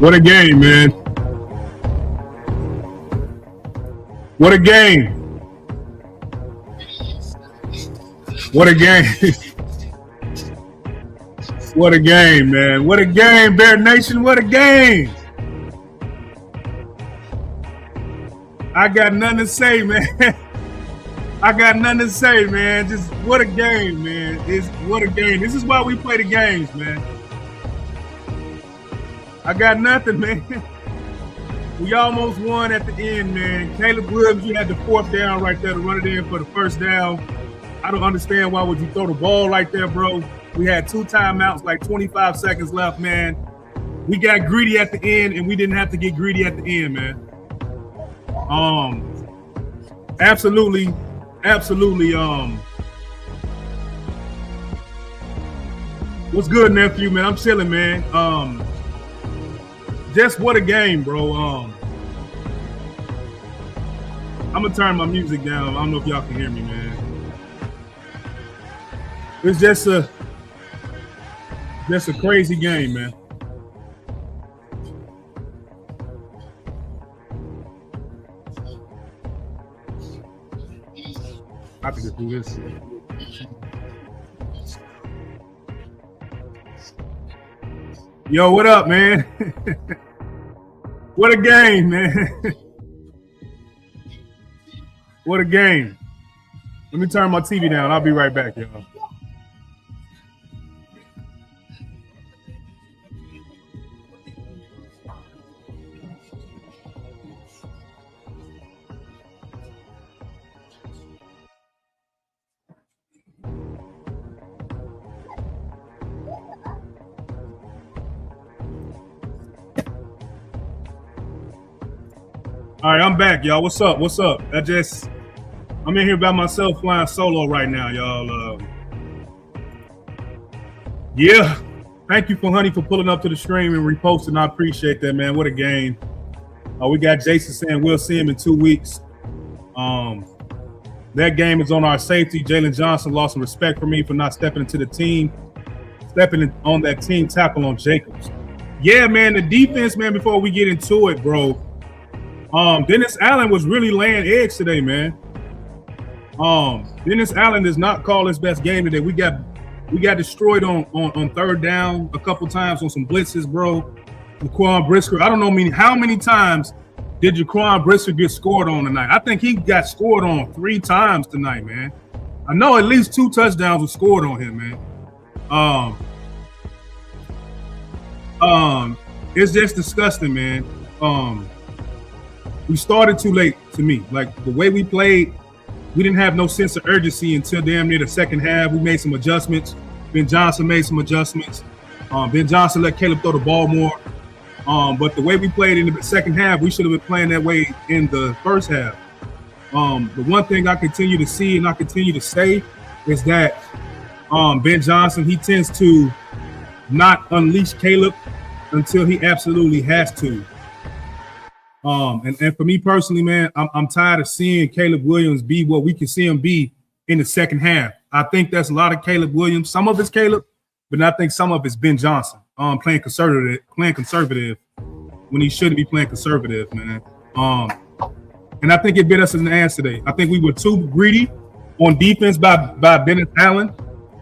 What a game, man. What a game. What a game. What a game, man. What a game, Bear Nation. What a game. I got nothing to say, man. I got nothing to say, man. Just what a game, man. What a game. This is why we play the games, man. I got nothing, man. We almost won at the end, man. Caleb Williams, you had the fourth down right there to run it in for the first down. I don't understand why would you throw the ball right there, bro. We had 2 timeouts, like 25 seconds left, man. We got greedy at the end, and we didn't have to get greedy at the end, man. Absolutely. What's good, nephew, man? I'm chilling, man. Just what a game, bro. I'm gonna turn my music down. I don't know if y'all can hear me, man. It's just a crazy game, man. I have to get through this. Yo, what up, man? What a game, man. What a game. Let me turn my TV down. I'll be right back, y'all. All right, I'm back, y'all. What's up? What's up? I'm in here by myself flying solo right now, y'all. Yeah. Thank you, Honey, for pulling up to the stream and reposting. I appreciate that, man. What a game. We got Jason saying we'll see him in 2 weeks. That game is on our safety. Jalen Johnson lost some respect for me for not stepping into the team, stepping on that team tackle on Jacobs. Yeah, man, the defense, man, before we get into it, bro. Dennis Allen was really laying eggs today, man. Dennis Allen does not call his best game today. We got destroyed on third down a couple times on some blitzes, bro. Jaquan Brisker, I don't know how many times did Jaquan Brisker get scored on tonight? I think he got scored on 3 times tonight, man. I know at least 2 touchdowns were scored on him, man. It's just disgusting, man. We started too late to me. Like the way we played, we didn't have no sense of urgency until damn near the second half. We made some adjustments. Ben Johnson made some adjustments. Ben Johnson let Caleb throw the ball more. But the way we played in the second half, we should have been playing that way in the first half. The one thing I continue to see and I continue to say is that Ben Johnson, he tends to not unleash Caleb until he absolutely has to. And for me personally, man, I'm tired of seeing Caleb Williams be what we can see him be in the second half. I think that's a lot of Caleb Williams. Some of it's Caleb, but I think some of it's Ben Johnson playing conservative when he shouldn't be playing conservative, man. And I think it bit us in the ass today. I think we were too greedy on defense by Dennis Allen.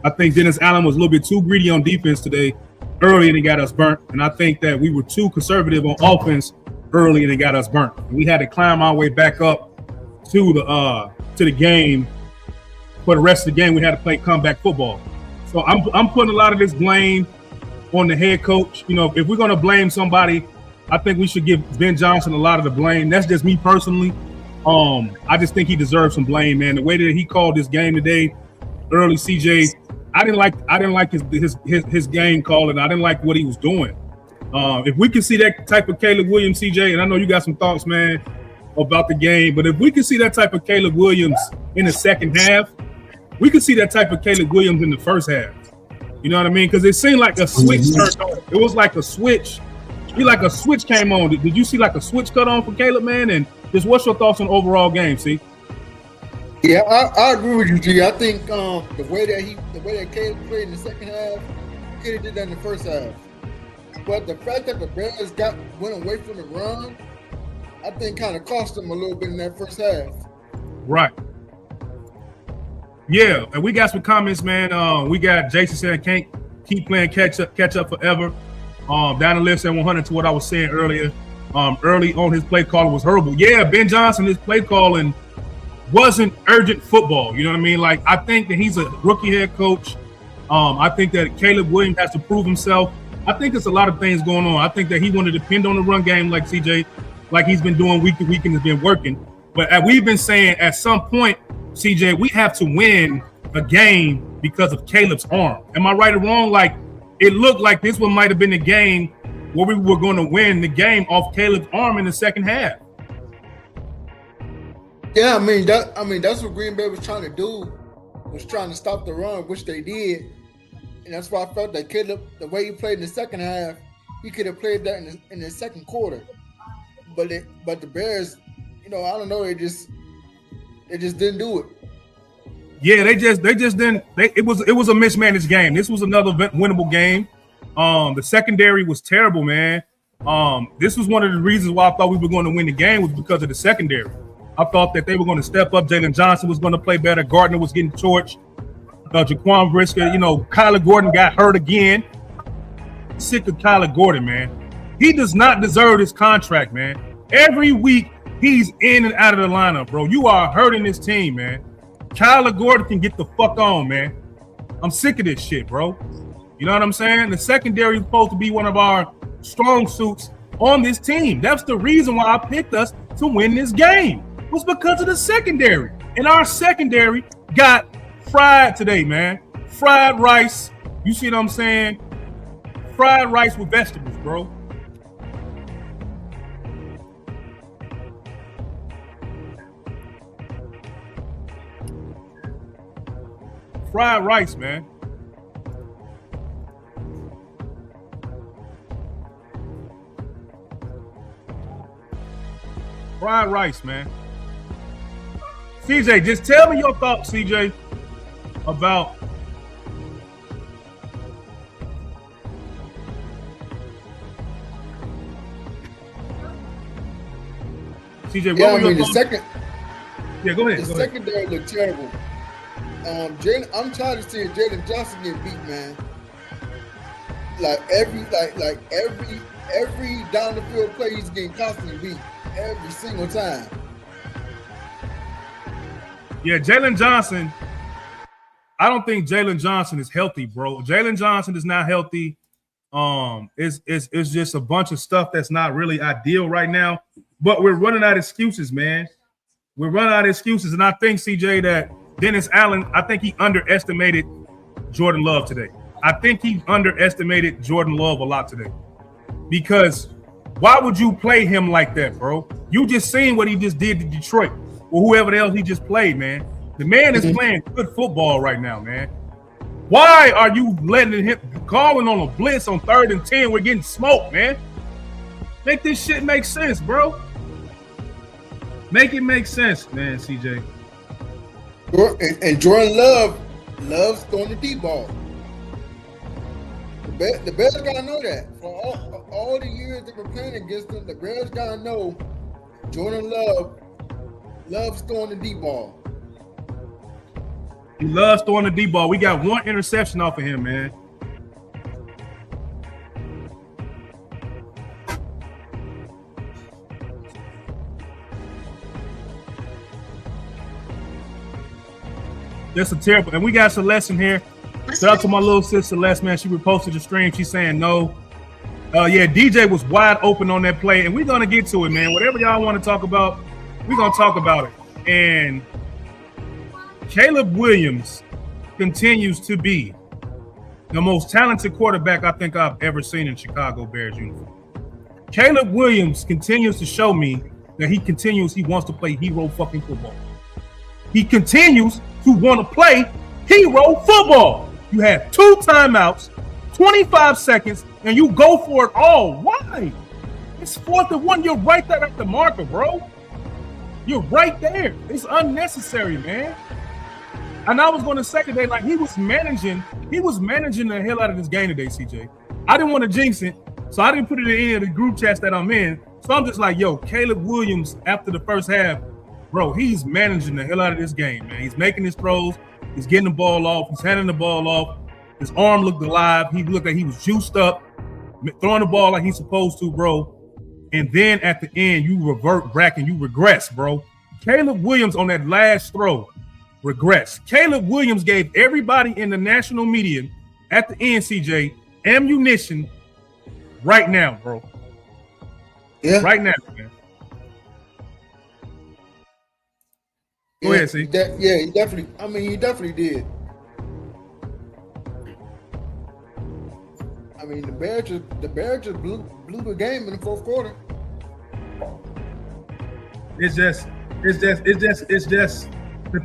I think Dennis Allen was a little bit too greedy on defense today early and it got us burnt. And I think that we were too conservative on offense early and it got us burnt. We had to climb our way back up to the game. For the rest of the game, we had to play comeback football. So I'm putting a lot of this blame on the head coach. You know, if we're gonna blame somebody, I think we should give Ben Johnson a lot of the blame. That's just me personally. I just think he deserves some blame, man. The way that he called this game today, early CJ, I didn't like his game calling. I didn't like what he was doing. If we can see that type of Caleb Williams, CJ, and I know you got some thoughts, man, about the game, but if we can see that type of Caleb Williams in the second half, we could see that type of Caleb Williams in the first half. You know what I mean? Because it seemed like a switch turned on. It was like a switch. Like a switch came on. Did you see like a switch cut on for Caleb, man? And just what's your thoughts on the overall game, see? Yeah, I agree with you, G. I think the way that Caleb played in the second half, he could have did that in the first half. But the fact that the Bears went away from the run, I think kind of cost them a little bit in that first half. Right. Yeah, and we got some comments, man. We got Jason saying can't keep playing catch up forever. Down the list at 100 to what I was saying earlier. Early on his play calling was horrible. Yeah, Ben Johnson, his play calling wasn't urgent football. You know what I mean? Like, I think that he's a rookie head coach. I think that Caleb Williams has to prove himself. I think there's a lot of things going on. I think that he want to depend on the run game like CJ, like he's been doing week to week and has been working. But we've been saying at some point, CJ, we have to win a game because of Caleb's arm. Am I right or wrong? Like, it looked like this one might have been the game where we were going to win the game off Caleb's arm in the second half. Yeah, I mean that's what Green Bay was trying to do, was trying to stop the run, which they did, and that's why I felt that Caleb, the way he played in the second half, he could have played that in the second quarter. But the Bears, I don't know, they just didn't do it. Yeah, they just didn't. It was a mismanaged game. This was another winnable game. The secondary was terrible, man. This was one of the reasons why I thought we were going to win the game, was because of the secondary. I thought that they were going to step up. Jalen Johnson was going to play better. Gardner was getting torched. Jaquan Brisker, Kyler Gordon got hurt again. Sick of Kyler Gordon, man. He does not deserve this contract, man. Every week he's in and out of the lineup, bro. You are hurting this team, man. Kyler Gordon can get the fuck on, man. I'm sick of this shit, bro. You know what I'm saying? The secondary is supposed to be one of our strong suits on this team. That's the reason why I picked us to win this game, was because of the secondary. And our secondary got fried today, man. Fried rice. You see what I'm saying? Fried rice with vegetables, bro. Fried rice, man. Fried rice, man. CJ, just tell me your thoughts, CJ, about CJ. Yeah, I mean the second. Yeah, go ahead. The secondary looked terrible. I'm tired of seeing Jalen Johnson get beat, man. Like every down the field play, he's getting constantly beat every single time. Yeah, Jalen Johnson. I don't think Jalen Johnson is healthy, bro. Jalen Johnson is not healthy. It's just a bunch of stuff that's not really ideal right now. But we're running out of excuses, man. We're running out of excuses, and I think, CJ, that Dennis Allen, I think he underestimated Jordan Love today. I think he underestimated Jordan Love a lot today. Because why would you play him like that, bro? You just seen what he just did to Detroit or whoever else he just played, man. The man is playing good football right now, man. Why are you letting him calling on a blitz on 3rd and 10? We're getting smoked, man. Make this shit make sense, bro. Make it make sense, man, CJ. And Jordan loves throwing the deep ball. The Bears gotta know that. For all the years they've been playing against them, the Bears gotta know Jordan Love loves throwing the deep ball. He loves throwing the deep ball. We got one interception off of him, man. That's a terrible. And we got Celeste in here. Shout out to my little sister Celeste, man. She reposted the stream. She's saying no. Yeah, DJ was wide open on that play, and we're gonna get to it, man. Whatever y'all want to talk about, we're gonna talk about it. And Caleb Williams continues to be the most talented quarterback I think I've ever seen in Chicago Bears uniform. Caleb Williams continues to show me that he wants to play hero fucking football. He continues to want to play hero football. You have 2 timeouts, 25 seconds, and you go for it all. Why? It's 4th and 1. You're right there at the marker, bro. You're right there. It's unnecessary, man. And I was going to say today, like he was managing the hell out of this game today, CJ. I didn't want to jinx it. So I didn't put it in any of the group chats that I'm in. So I'm just like, yo, Caleb Williams, after the first half, bro, he's managing the hell out of this game, man. He's making his throws. He's getting the ball off. He's handing the ball off. His arm looked alive. He looked like he was juiced up, throwing the ball like he's supposed to, bro. And then at the end, you revert back and you regress, bro. Caleb Williams on that last throw regress. Caleb Williams gave everybody in the national media at the end, CJ, ammunition right now, bro. Yeah. Right now, man. Go ahead, see. He definitely. I mean, he definitely did. I mean, the Bears just blew the game in the fourth quarter. It's just the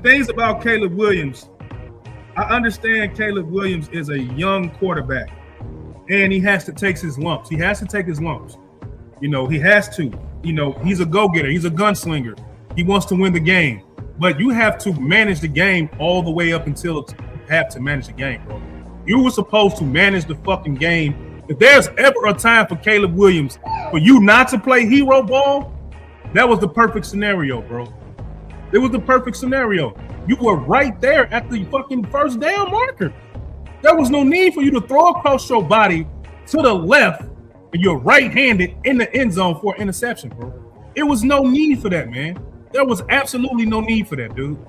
things about Caleb Williams. I understand Caleb Williams is a young quarterback, and he has to take his lumps. He has to take his lumps. You know, he has to. You know, he's a go-getter. He's a gunslinger. He wants to win the game. But you have to manage the game all the way up until you have to manage the game, bro. You were supposed to manage the fucking game. If there's ever a time for Caleb Williams for you not to play hero ball, that was the perfect scenario, bro. It was the perfect scenario. You were right there at the fucking first down marker. There was no need for you to throw across your body to the left and you're right-handed in the end zone for an interception, bro. It was no need for that, man. There was absolutely no need for that, dude.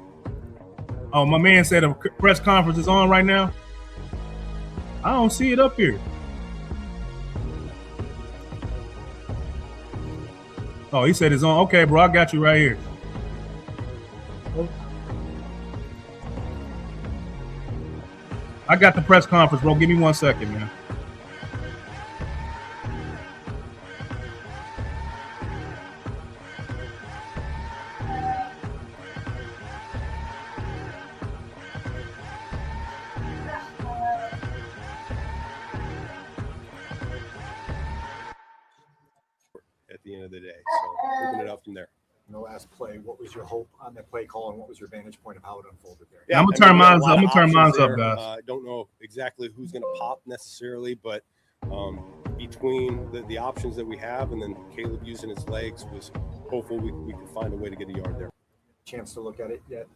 Oh, my man said a press conference is on right now. I don't see it up here. Oh, he said it's on. Okay, bro, I got you right here. I got the press conference, bro. Give me 1 second, man. At the end of the day, so open it up from there. In the last play, what was your hope on that play call, and what was your vantage point of how it unfolded there? Yeah, I'm gonna turn mine up, guys. I don't know exactly who's going to pop necessarily, but between the options that we have and then Caleb using his legs, was hopeful we could find a way to get a yard there. Chance to look at it yet?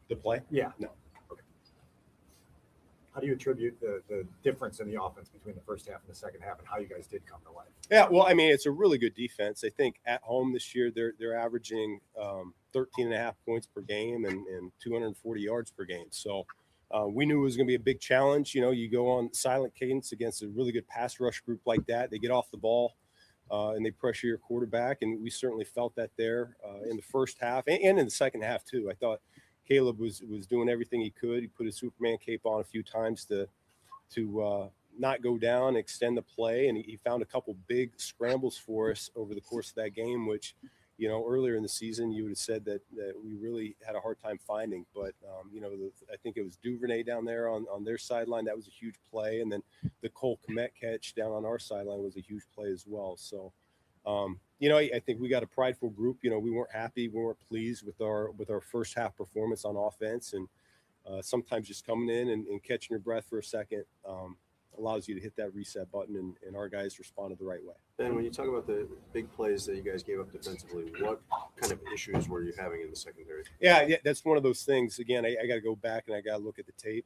The play? Yeah. No. Okay. How do you attribute the difference in the offense between the first half and the second half, and how you guys did come to life? Yeah, well, I mean, it's a really good defense. I think at home this year they're averaging 13.5 points per game and 240 yards per game. So we knew it was going to be a big challenge. You know, you go on silent cadence against a really good pass rush group like that. They get off the ball and they pressure your quarterback, and we certainly felt that there in the first half and in the second half too. I thought Caleb was doing everything he could. He put his Superman cape on a few times to not go down, extend the play, and he found a couple big scrambles for us over the course of that game, which, you know, earlier in the season you would have said that we really had a hard time finding. But you know, I think it was Duvernay down there on their sideline. That was a huge play, and then the Cole Kmet catch down on our sideline was a huge play as well. So you know, I think we got a prideful group. You know, we weren't happy, we weren't pleased with our first half performance on offense, and sometimes just coming in and catching your breath for a second allows you to hit that reset button, and our guys responded the right way. Ben, when you talk about the big plays that you guys gave up defensively, what kind of issues were you having in the secondary? Yeah, that's one of those things. Again, I got to go back and I got to look at the tape.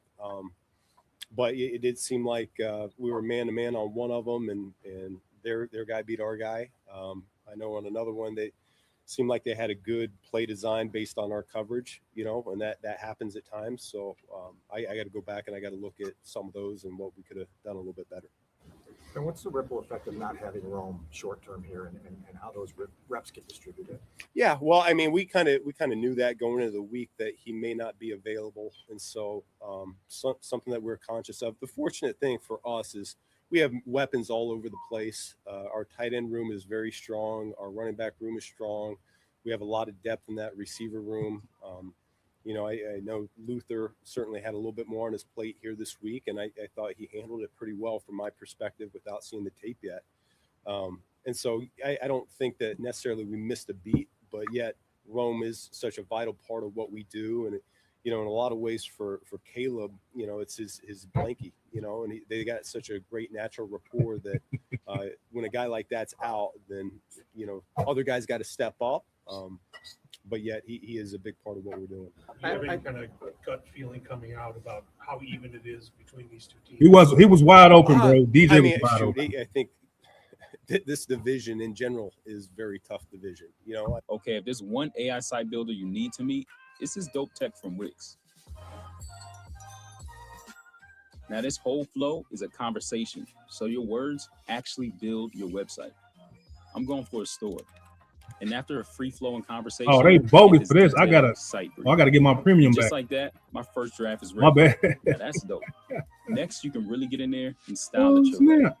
But it did seem like we were man-to-man on one of them, and their guy beat our guy. I know on another one they seemed like they had a good play design based on our coverage, you know, and that happens at times. So I got to go back and I got to look at some of those and what we could have done a little bit better. And what's the ripple effect of not having Rome short term here, and how those reps get distributed? Yeah, well, I mean, we kind of knew that going into the week that he may not be available, and so something that we're conscious of. The fortunate thing for us is we have weapons all over the place. Our tight end room is very strong. Our running back room is strong. We have a lot of depth in that receiver room. You know, I know Luther certainly had a little bit more on his plate here this week, and I thought he handled it pretty well from my perspective without seeing the tape yet. And so I don't think that necessarily we missed a beat, but yet Rome is such a vital part of what we do. And, you know, in a lot of ways for Caleb, you know, it's his blankie, you know, and they got such a great natural rapport that when a guy like that's out, then, you know, other guys got to step up. But yet he is a big part of what we're doing. Do you have any kind of gut feeling coming out about how even it is between these two teams? He was wide open, bro. DJ I mean, was wide open. I think this division in general is very tough division. You know, Okay, if there's one AI site builder you need to meet, it's this dope tech from Wix. Now, this whole flow is a conversation, so your words actually build your website. I'm going for a store, and after a free flowing conversation, Oh, they you get bogus for this. I detailed gotta site brief. I gotta get my premium Just back. like that, my first draft is My ready. bad. Now, that's dope. Next, you can really get in there and style Oh, it your way. snap.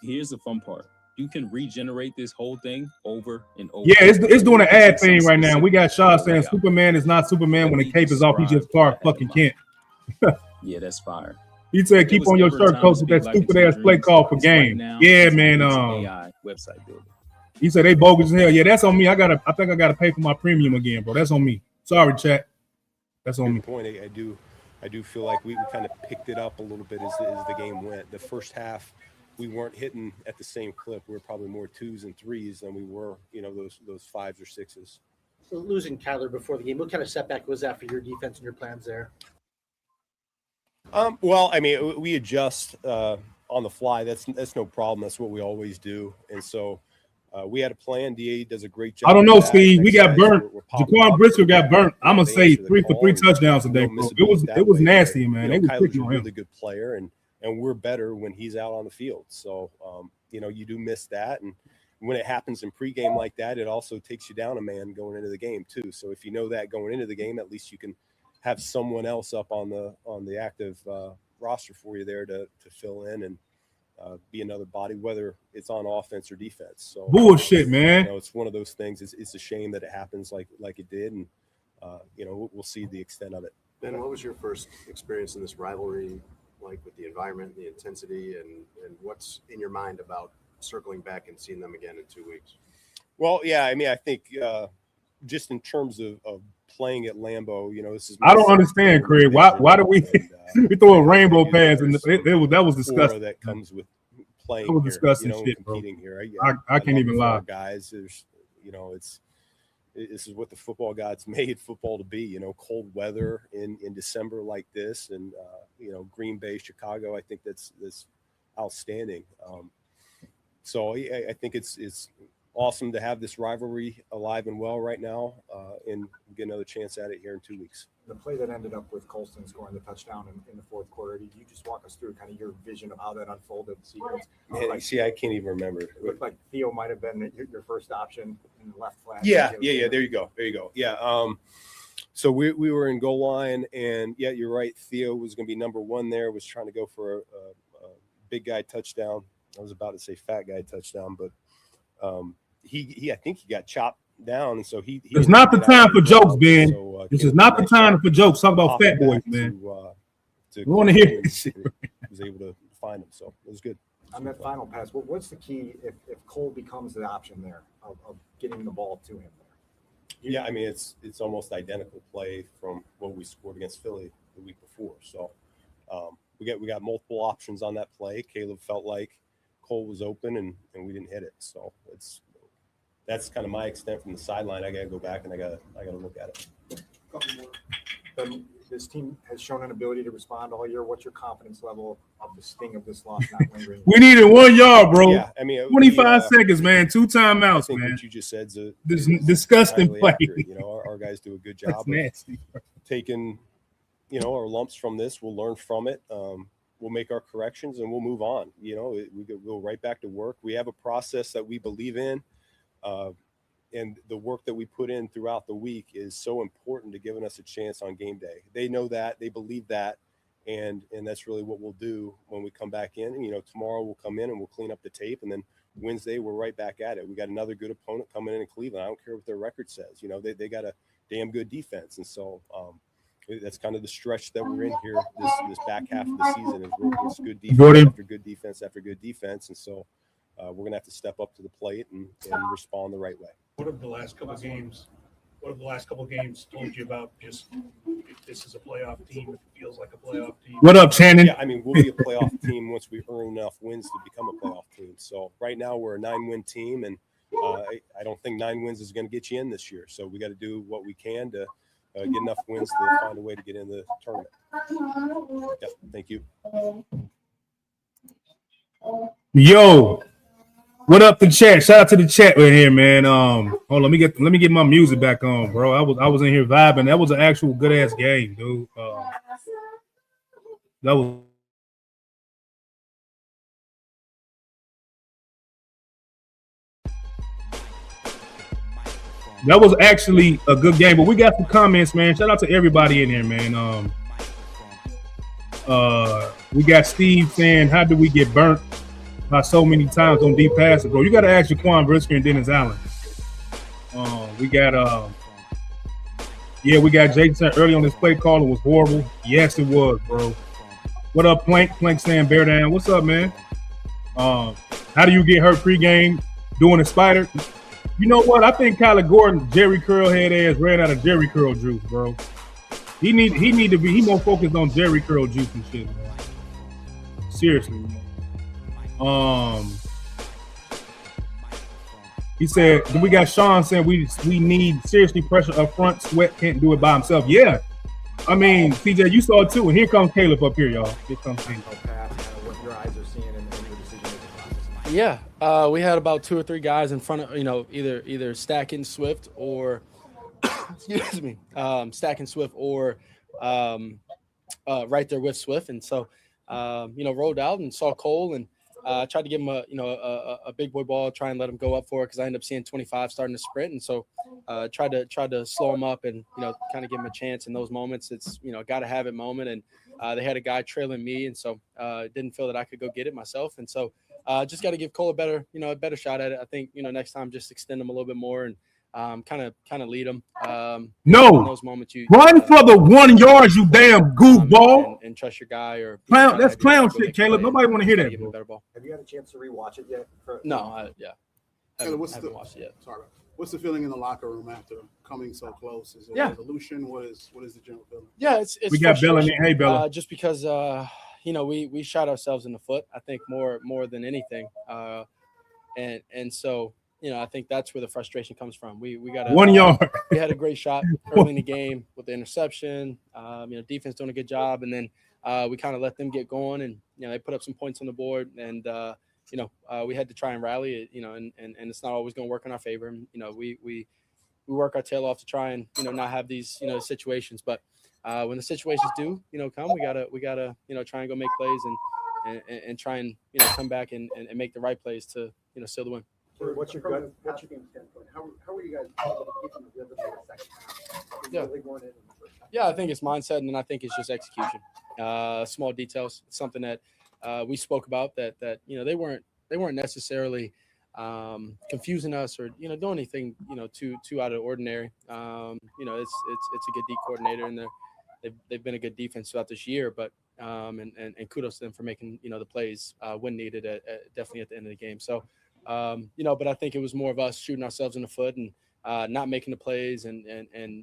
Here's the fun part. You can regenerate this whole thing over and over. Yeah, it's doing an You can ad take thing some right now. We got Shaw specific saying layout. Superman is not Superman when the cape is off. He just Clark fucking Kent. Yeah, that's fire. He said, If there keep was on your ever a shirt time coat to with be that like stupid it's ass your play dreams, call for it's right game. now. Yeah, It's man. an AI website builder. He said they bogus as hell. Yeah, that's on me. I think I gotta pay for my premium again, bro. That's on me. Sorry, chat. That's on me. good point. I do feel like we kind of picked it up a little bit as the game went. The first half, we weren't hitting at the same clip. We were probably more 2s and 3s than we were, you know, those 5s or 6s. So losing Kyler before the game, what kind of setback was that for your defense and your plans there? Well, I mean, we adjust on the fly. That's no problem. That's what we always do. And so we had a plan. DA does a great job. I don't know, of that. Steve. We got Next guys burnt. were popping Jaquan up. Brisker got burnt. I'm gonna They say answer the 3 for call 3 and touchdowns you today, don't bro. miss a It beat was that it was way. nasty, But, man. you They know, was Kyler's picking a on him. really good player, and we're better when he's out on the field. So you know, you do miss that, and when it happens in pregame like that, it also takes you down a man going into the game too. So if you know that going into the game, at least you can have someone else up on the active roster for you there to fill in and be another body, whether it's on offense or defense. So Bullshit, man. you know, it's one of those things. It's a shame that it happens like it did, and you know, we'll see the extent of it. Ben, what was your first experience in this rivalry like, with the environment, the intensity, and what's in your mind about circling back and seeing them again in 2 weeks? Well, yeah, I mean, I think just in terms of playing at Lambeau, you know, this is. I don't understand, Craig. Why do we we throw a rainbow pass and that was disgusting. That comes with playing That was here, disgusting you know, shit, bro. competing here. I can't love even it for lie. our guys. There's, you know, this is what the football gods made football to be. You know, cold weather in December like this, and you know, Green Bay, Chicago. I think that's outstanding. So I think it's awesome to have this rivalry alive and well right now, and get another chance at it here in 2 weeks. The play that ended up with Colston scoring the touchdown in the fourth quarter, did you just walk us through kind of your vision of how that unfolded? Sequence? Man, see, I can't even remember. It looked like Theo might have been your first option in the left flank. Yeah. There you go. Yeah. So we were in goal line, and yeah, you're right. Theo was going to be number one there. Was trying to go for a big guy touchdown. I was about to say fat guy touchdown, but he I think he got chopped down, and so he. It's not the didn't get out time of for the jokes, route. Ben. So, This Caleb is not the did a nice time job for jokes. Talk about hopping fat boys, back man. To We wanna hear Cole this shit. and was able to find him, so it was good. On that final pass, what's the key if Cole becomes the option there of getting the ball to him there? Yeah, I mean it's almost identical play from what we scored against Philly the week before. So we got multiple options on that play. Caleb felt like Cole was open and we didn't hit it. So that's kind of my extent from the sideline. I gotta go back and I gotta look at it. This team has shown an ability to respond all year. What's your confidence level of the sting of this loss not lingering? We needed 1 yard, bro. Yeah, I mean 25 seconds, man. 2 I timeouts, think man. what you just said is This disgusting highly play. accurate. You know, our guys do a good job That's of nasty. taking, you know, our lumps from this. We'll learn from it. We'll make our corrections and we'll move on. You know, we go right back to work. We have a process that we believe in, and the work that we put in throughout the week is so important to giving us a chance on game day. They know that, they believe that, and that's really what we'll do when we come back in. And, you know, tomorrow we'll come in and we'll clean up the tape, and then Wednesday we're right back at it. We got another good opponent coming in Cleveland. I don't care what their record says. You know, they got a damn good defense, and so that's kind of the stretch that we're in here this back half of the season is this good defense after good defense after good defense, and so we're gonna have to step up to the plate and respond the right way. What have the last couple of games what have the last couple of games told you about just if this is a playoff team, if it feels like a playoff team? What up, Shannon? Yeah, I mean, we'll be a playoff team once we earn enough wins to become a playoff team. So right now we're a 9-win team, and I don't think 9 wins is going to get you in this year. So we got to do what we can to get enough wins to find a way to get in the tournament. Yep, thank you. Yo, what up the chat? Shout out to the chat right here, man. Hold on, let me get my music back on, bro. I was in here vibing. That was an actual good ass game, dude. That was actually a good game, but we got some comments, man. Shout out to everybody in here, man. We got Steve saying, "How do we get burnt by so many times on deep passes, bro?" You got to ask Jaquan Brisker and Dennis Allen. We got Jason early on this play call. It was horrible. Yes, it was, bro. What up, Plank? Plank saying bear down. What's up, man? How do you get hurt pregame doing a spider? You know what? I think Kyler Gordon, Jerry Curl head ass ran out of Jerry Curl juice, bro. He need to be more focused on Jerry Curl juice and shit, man. Seriously, man. He said, we got Sean saying we need seriously pressure up front. Sweat can't do it by himself. Yeah. I mean, CJ, you saw it too. And here comes Caleb up here, y'all. Here comes Caleb. What your eyes are seeing in your decision-making process. Yeah, we had about 2 or 3 guys in front of, either stacking Swift or, excuse me, stacking Swift or right there with Swift. And so, rolled out and saw Cole and tried to give him a big boy ball, try and let him go up for it because I ended up seeing 25 starting to sprint. And so tried to slow him up and, kind of give him a chance in those moments. It's, got to have it moment. And they had a guy trailing me. And so didn't feel that I could go get it myself. And so just got to give Cole a better shot at it. I think, next time just extend him a little bit more and kind of lead him. No, in those moments you run for the 1 yard, you damn goofball. and trust your guy or Clown. That's clown shit, Caleb. Nobody want to hear that, bro. better ball. Have you had a chance to rewatch it yet? No, Caleb, what's haven't the watched it yet. sorry, what's the feeling in the locker room after coming so close? Is it Yeah. resolution? What is the general feeling? Yeah, it's We got Bella in frustration, there. Hey, Bella. just because we shot ourselves in the foot. I think more than anything, and so I think that's where the frustration comes from. We got 1 yard. we had a great shot early in the game with the interception. Defense doing a good job, and then we kind of let them get going, and they put up some points on the board, and we had to try and rally it, and it's not always going to work in our favor. And, we work our tail off to try and not have these situations, but when the situations do come, we gotta try and go make plays and try and come back and make the right plays to seal the win. What's your gut? game standpoint? How were you guys able to get in the rhythm in the second half? Yeah. Really weren't in the first half. Yeah, I think it's mindset, and then I think it's just execution. Small details. It's something that we spoke about that they weren't necessarily confusing us or doing anything too out of the ordinary. It's a good D coordinator, and they've been a good defense throughout this year. But and kudos to them for making the plays when needed definitely at the end of the game. So but I think it was more of us shooting ourselves in the foot and not making the plays and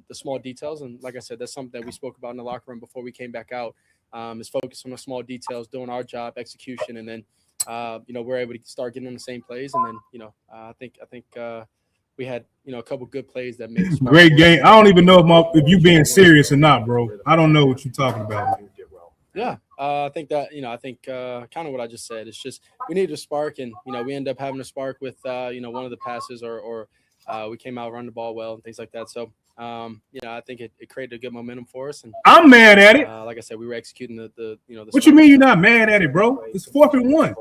the small details. And like I said, that's something that we spoke about in the locker room before we came back out. Is focus on the small details, doing our job, execution, and then we're able to start getting on the same plays. And then I think we had a couple good plays that made Great game. I don't even know if you being serious or not, bro. I don't know what you're talking about. Yeah, I think that kind of what I just said. It's just we needed a spark, and we end up having a spark with one of the passes, or we came out run the ball well and things like that. So I think it created a good momentum for us. And I'm mad at it. like I said, we were executing the What you mean you're not mad at it, bro? It's 4th and 1,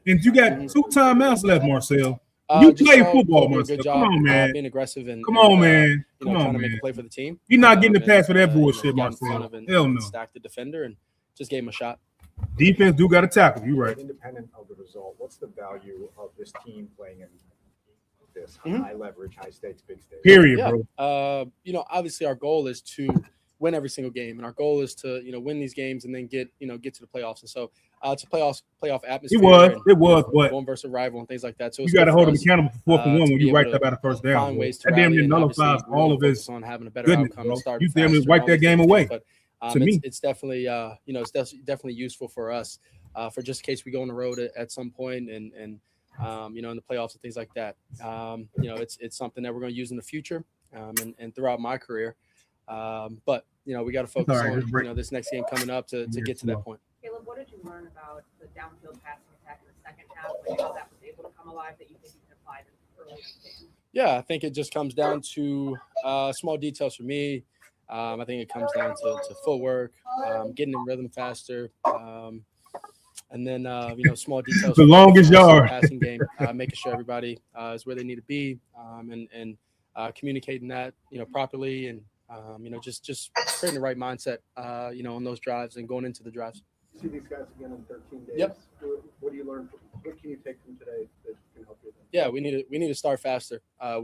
and you got 2 timeouts left, Marcel. You just play saw football, Cole do a Marcel. good Come job, on, man. being aggressive and Come on, man. Come trying on, to make man. a play for the team. You're not getting the And, pass for that bullshit, got in front Marcel. of and Hell no. stacked the defender and just gave him a shot. Defense do got to tackle. You right. Independent of the result, what's the value of this team playing in this Mhm. high leverage, high stakes, big stakes? Period, Yeah. bro. Obviously our goal is to win every single game, and our goal is to win these games and then get to the playoffs. And so it's a playoff It atmosphere. was, and, but going versus a rival and things like that. So you it's got to good hold for him us, accountable for 4th and 1 to when be you able right to there by the first down. find Bro. ways to That damn rally near and obviously nullifies we all wanna of his focus on having a better goodness, outcome bro. and starting You damn near faster, wipe all that those game different away. things. But to me. it's definitely it's definitely useful for us for just in case we go on the road at some point and in the playoffs and things like that. It's something that we're going to use in the future and throughout my career. But we got to focus all right, just break- on this next game coming up to get to that point. Caleb, what did you learn about the downfield passing attack in the second half, and how that was able to come alive that you think you can apply early in the game? Yeah, I think it just comes down to small details for me. I think it comes down to footwork, getting in rhythm faster, and then small details. The longest yard. Passing game, making sure everybody is where they need to be, and communicating that properly, and just creating the right mindset, on those drives and going into the drives. See these guys again in 13 days. Yep. What do you learn? What can you take from today that can help you? Yeah, we need to start faster. I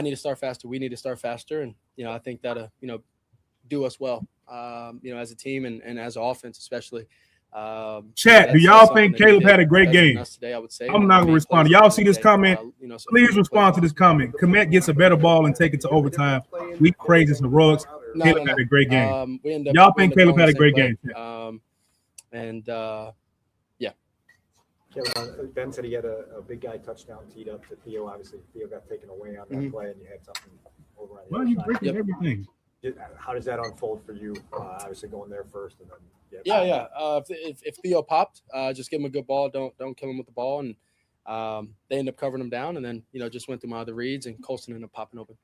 need to start faster. We need to start faster, and I think that'll do us well. As a team and as an offense, especially. Chat, do y'all think Caleb had a great game? Today, I would say. I'm not gonna respond. Y'all see this comment? Please respond to this comment. Komet gets a better ball and take it to overtime. We praise the rugs. Caleb had a great game. Y'all think Caleb had a great game? Ben said he had a big guy touchdown teed up to Theo. Obviously, Theo got taken away on that play, and you had something over on the Well, other you side. breaking everything. How does that unfold for you? Obviously, going there first, and then If Theo popped, just give him a good ball. Don't kill him with the ball, and they end up covering him down, and then just went through my other reads, and Colston ended up popping open.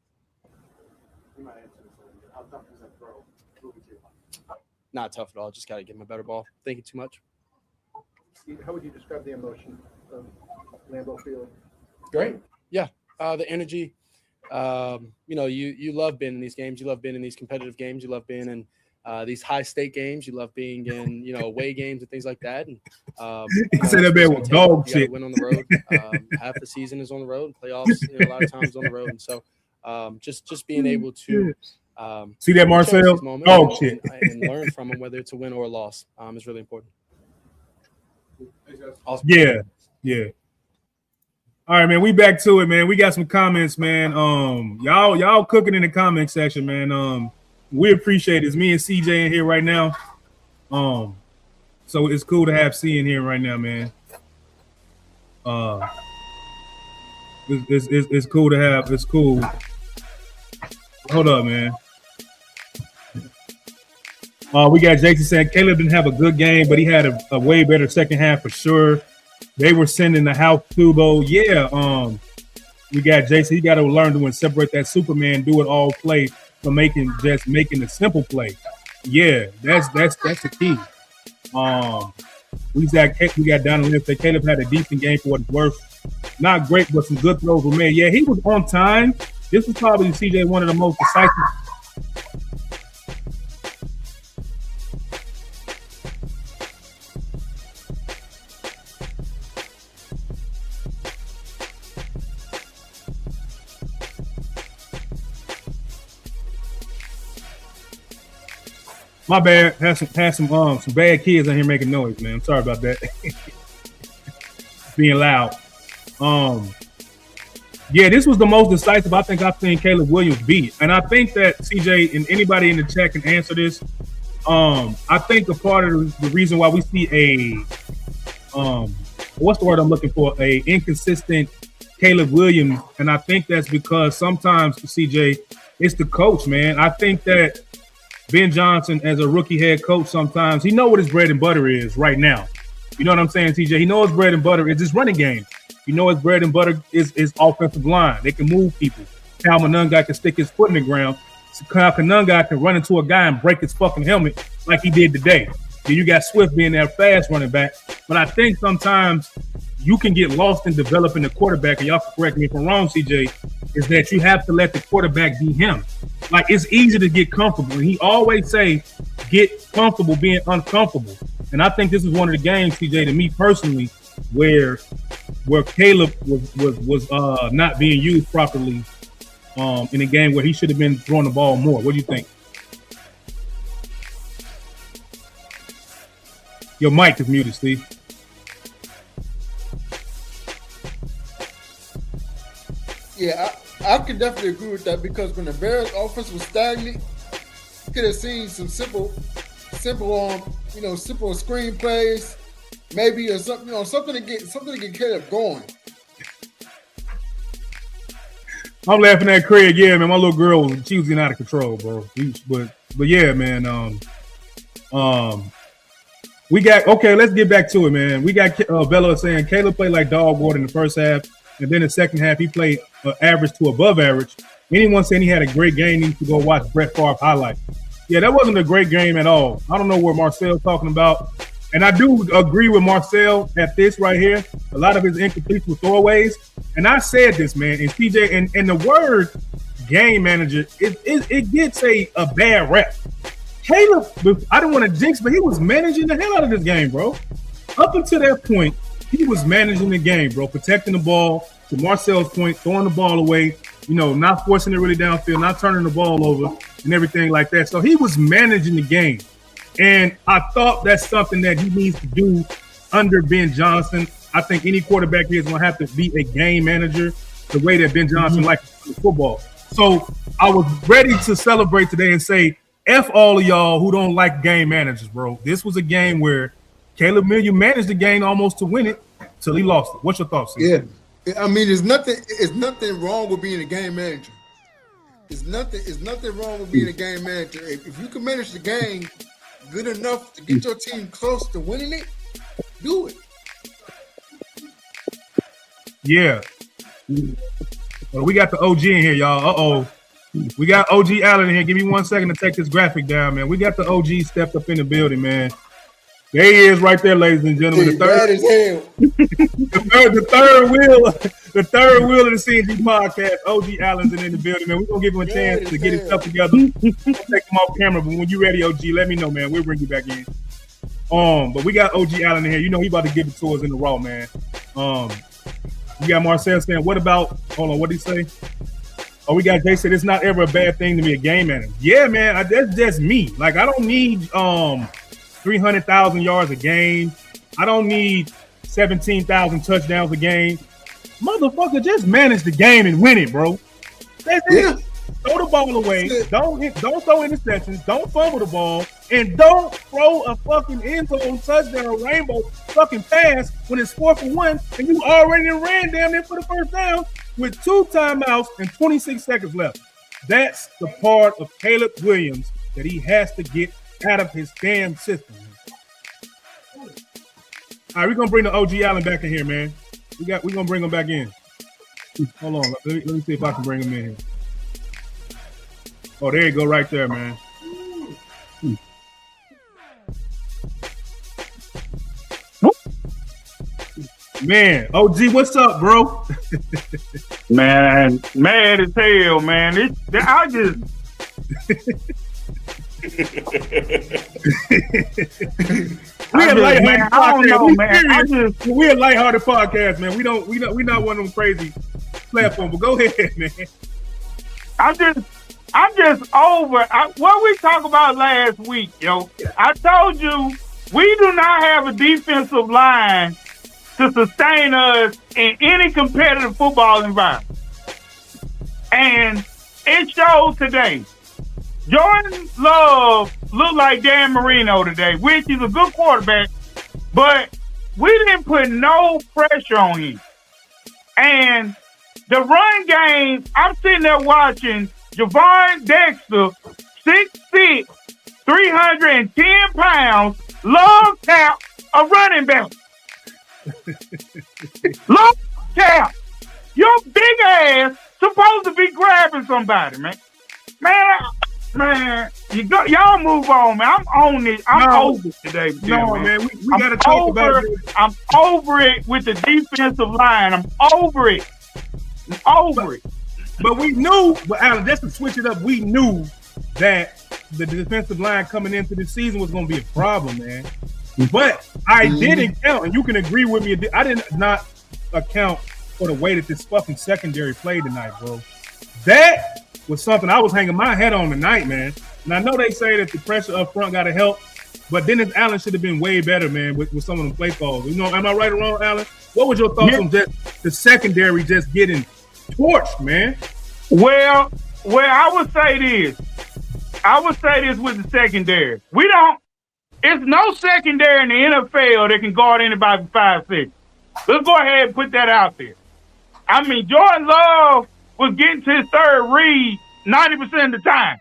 You might answer this later. How tough is that throw moving to your line? Not tough at all. Just got to give him a better ball. Thinking too much. How would you describe the emotion of Lambeau Field? Great. Yeah. The energy. You love being in these games. You love being in these competitive games. You love being in these high stake games. You love being in away games and things like that. And say that man was dog shit. Win on the road. Half the season is on the road. Playoffs a lot of times on the road. And so just being able to see that Marcel dog shit and learn from them, whether it's a win or a loss, is really important. Awesome. Yeah. All right, man. We back to it, man. We got some comments, man. Y'all cooking in the comment section, man. We appreciate it. It's me and CJ in here right now. So it's cool to have C in here right now, man. It's cool to have. It's cool. Hold up, man. We got Jason saying Caleb didn't have a good game, but he had a way better second half for sure. They were sending the house too, though. Yeah. We got Jason. He got to learn to separate that Superman, do it all play from making a simple play. Yeah, that's the key. We got down the list that Caleb had a decent game for what it's worth. Not great, but some good throws were made. Yeah, he was on time. This was probably CJ one of the most decisive. My bad. Had some bad kids in here making noise, man. I'm sorry about that. Being loud. Yeah, this was the most decisive I think I've seen Caleb Williams beat. And I think that CJ and anybody in the chat can answer this. I think a part of the reason why we see what's the word I'm looking for? A inconsistent Caleb Williams. And I think that's because sometimes, CJ, it's the coach, man. I think that Ben Johnson, as a rookie head coach, sometimes he know what his bread and butter is right now. You know what I'm saying, TJ? He knows his bread and butter is his running game. You know his bread and butter is offensive line. They can move people. Cal Monunga can stick his foot in the ground. So Cal Monunga can run into a guy and break his fucking helmet like he did today. Then you got Swift being that fast running back. But I think sometimes you can get lost in developing the quarterback, and y'all can correct me if I'm wrong, CJ, is that you have to let the quarterback be him. Like, it's easy to get comfortable. And he always say, get comfortable being uncomfortable. And I think this is one of the games, CJ, to me personally, where Caleb was not being used properly in a game where he should have been throwing the ball more. What do you think? Your mic is muted, Steve. Yeah, I could definitely agree with that because when the Bears offense was stagnant, you could have seen some simple screen plays, maybe or something, something to get Caleb going. I'm laughing at Craig. Yeah, man, my little girl, she was getting out of control, bro. But yeah, man. We got okay. Let's get back to it, man. We got Bella saying Caleb played like dog water in the first half, and then the second half he played average to above average. Anyone saying he had a great game needs to go watch Brett Favre highlights. Yeah, that wasn't a great game at all. I don't know what Marcel's talking about, and I do agree with Marcel at this right here. A lot of his incompletes were throwaways, and I said this, man. And TJ and the word game manager, it gets a bad rep. Caleb, I didn't want to jinx, but he was managing the hell out of this game, bro. Up until that point, he was managing the game, bro, protecting the ball. To Marcel's point, throwing the ball away, not forcing it really downfield, not turning the ball over and everything like that. So he was managing the game. And I thought that's something that he needs to do under Ben Johnson. I think any quarterback here is going to have to be a game manager the way that Ben Johnson likes to play football. So I was ready to celebrate today and say, F all of y'all who don't like game managers, bro. This was a game where Caleb Williams managed the game almost to win it till he lost it. What's your thoughts, Steve? Yeah, I mean, there's nothing wrong with being a game manager. There's nothing wrong with being a game manager. If you can manage the game good enough to get your team close to winning it, do it. Yeah. Well, we got the OG in here, y'all. Uh-oh. We got OG Allen in here. Give me 1 second to take this graphic down, man. We got the OG stepped up in the building, man. There he is right there, ladies and gentlemen. The third wheel of the CNG podcast. OG Allen's in the building, man. We're going to give him a chance to get his stuff together. I'll take him off camera, but when you're ready, OG, let me know, man. We'll bring you back in. But we got OG Allen in here. He about to give it to us in the raw, man. We got Marcel saying, what did he say? Oh, we got Jay said it's not ever a bad thing to be a game manager. Yeah, man, that's just me. Like, I don't need 300,000 yards a game. I don't need 17,000 touchdowns a game. Motherfucker, just manage the game and win it, bro. That's it. Throw the ball away. Don't throw interceptions. Don't fumble the ball. And don't throw a fucking end zone touchdown rainbow fucking pass when it's 4 for 1 and you already ran down there for the first down with 2 timeouts and 26 seconds left. That's the part of Caleb Williams that he has to get out of his damn system. All right, we're gonna bring the OG Allen back in here, man. We're gonna bring him back in. Hold on, let me see if I can bring him in here. Oh, there you go, right there, man. Man, OG, what's up, bro? Man, mad as hell, man. I just We're a lighthearted podcast. We're a lighthearted podcast, man. We not one of them crazy platforms. But go ahead, man. I'm just over what we talked about last week, yo. I told you we do not have a defensive line to sustain us in any competitive football environment. And it shows today. Jordan Love looked like Dan Marino today, which is a good quarterback, but we didn't put no pressure on him. And the run game, I'm sitting there watching Javon Dexter, 6'6", 310 pounds, long tap, a running back. Long tap. Your big ass supposed to be grabbing somebody, man. Man, y'all move on, man. I'm on it. I'm over it today. Man. We got to talk about it. I'm over it with the defensive line. I'm over it. But we knew, Alan, just to switch it up, we knew that the defensive line coming into the season was going to be a problem, man. But I didn't count, and you can agree with me. I did not account for the way that this fucking secondary played tonight, bro. That was something I was hanging my head on tonight, man. And I know they say that the pressure up front got to help, But Dennis Allen should have been way better, man, with some of them play calls. You know, am I right or wrong, Allen? What was your thoughts on just the secondary just getting torched, man? Well, I would say this. With the secondary. It's no secondary in the NFL that can guard anybody for 5'6". Let's go ahead and put that out there. I mean, Jordan Love was getting to his third read 90% of the time.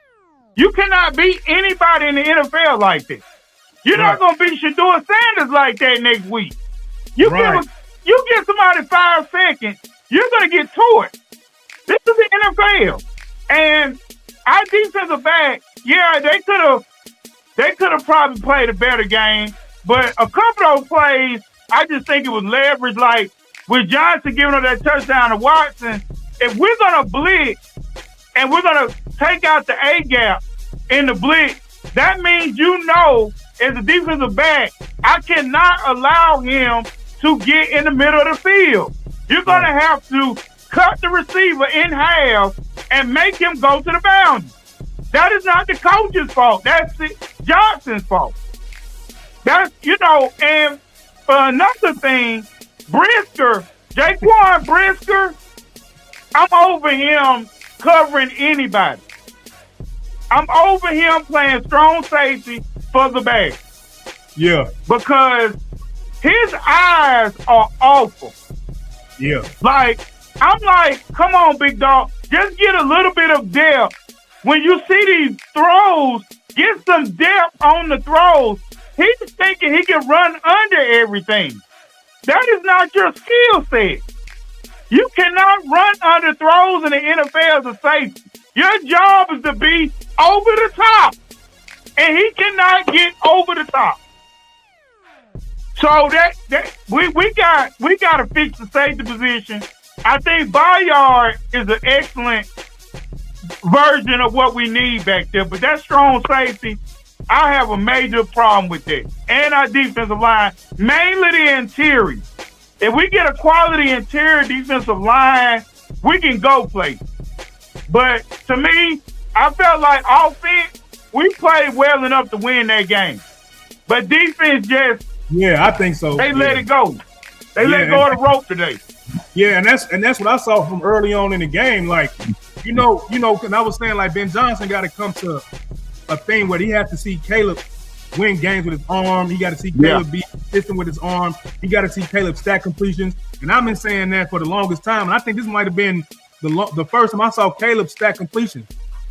You cannot beat anybody in the NFL like that. You're not going to beat Shedeur Sanders like that next week. You give somebody 5 seconds, you're going to get to it. This is the NFL. And our defensive back, yeah, they could have probably played a better game, but a couple of those plays, I just think it was leverage. Like with Johnson giving up that touchdown to Watson, if we're going to blitz and we're going to take out the A-gap in the blitz, that means as a defensive back, I cannot allow him to get in the middle of the field. You're going to have to cut the receiver in half and make him go to the boundary. That is not the coach's fault. That's Johnson's fault. And for another thing, Jaquan Brisker, I'm over him covering anybody. I'm over him playing strong safety for the bag. Yeah. Because his eyes are awful. Yeah. I'm like, come on, big dog. Just get a little bit of depth. When you see these throws, get some depth on the throws. He's thinking he can run under everything. That is not your skill set. You cannot run under throws in the NFL as a safety. Your job is to be over the top. And he cannot get over the top. So we got to fix the safety position. I think Bayard is an excellent version of what we need back there, but that strong safety, I have a major problem with that. And our defensive line, mainly the interior. If we get a quality interior defensive line, we can go places. But to me, I felt like offense, we played well enough to win that game. But defense I think so. They let it go. They let go of the rope today. Yeah, and that's what I saw from early on in the game. Like, because I was saying, like, Ben Johnson got to come to a thing where he has to see Caleb win games with his arm. He got to see Caleb be consistent with his arm. He got to see Caleb stack completions. And I've been saying that for the longest time. And I think this might have been the first time I saw Caleb stack completions.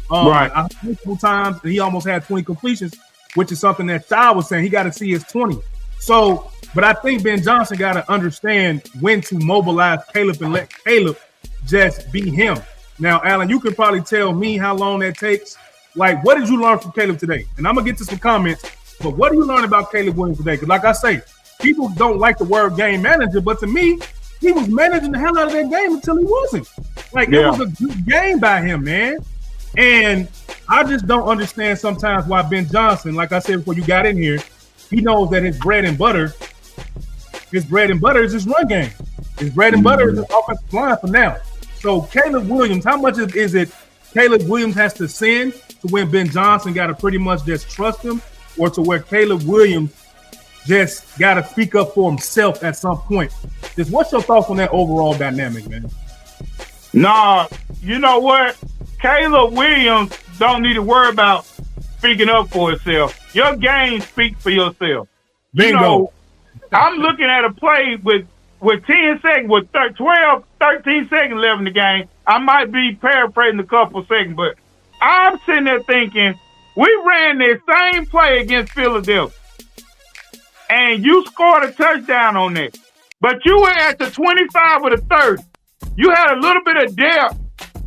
Multiple times, and he almost had 20 completions, which is something that Shai was saying. He got to see his 20. So, but I think Ben Johnson got to understand when to mobilize Caleb and let Caleb just be him. Now, Alan, you can probably tell me how long that takes. Like, what did you learn from Caleb today? And I'm going to get to some comments, but what do you learn about Caleb Williams today? Because like I say, people don't like the word game manager, but to me, he was managing the hell out of that game until he wasn't. Like, it was a good game by him, man. And I just don't understand sometimes why Ben Johnson, like I said before you got in here, he knows that his bread and butter is his run game. His bread and butter is his offensive line for now. So Caleb Williams, how much is it Caleb Williams has to send to when Ben Johnson got to pretty much just trust him, or to where Caleb Williams just got to speak up for himself at some point? Just what's your thoughts on that overall dynamic, man? Nah, you know what? Caleb Williams don't need to worry about speaking up for himself. Your game speaks for yourself. Bingo. I'm looking at a play with 10 seconds, with 13 seconds left in the game. I might be paraphrasing a couple seconds, but I'm sitting there thinking, we ran the same play against Philadelphia, and you scored a touchdown on that. But you were at the 25 or the 30. You had a little bit of depth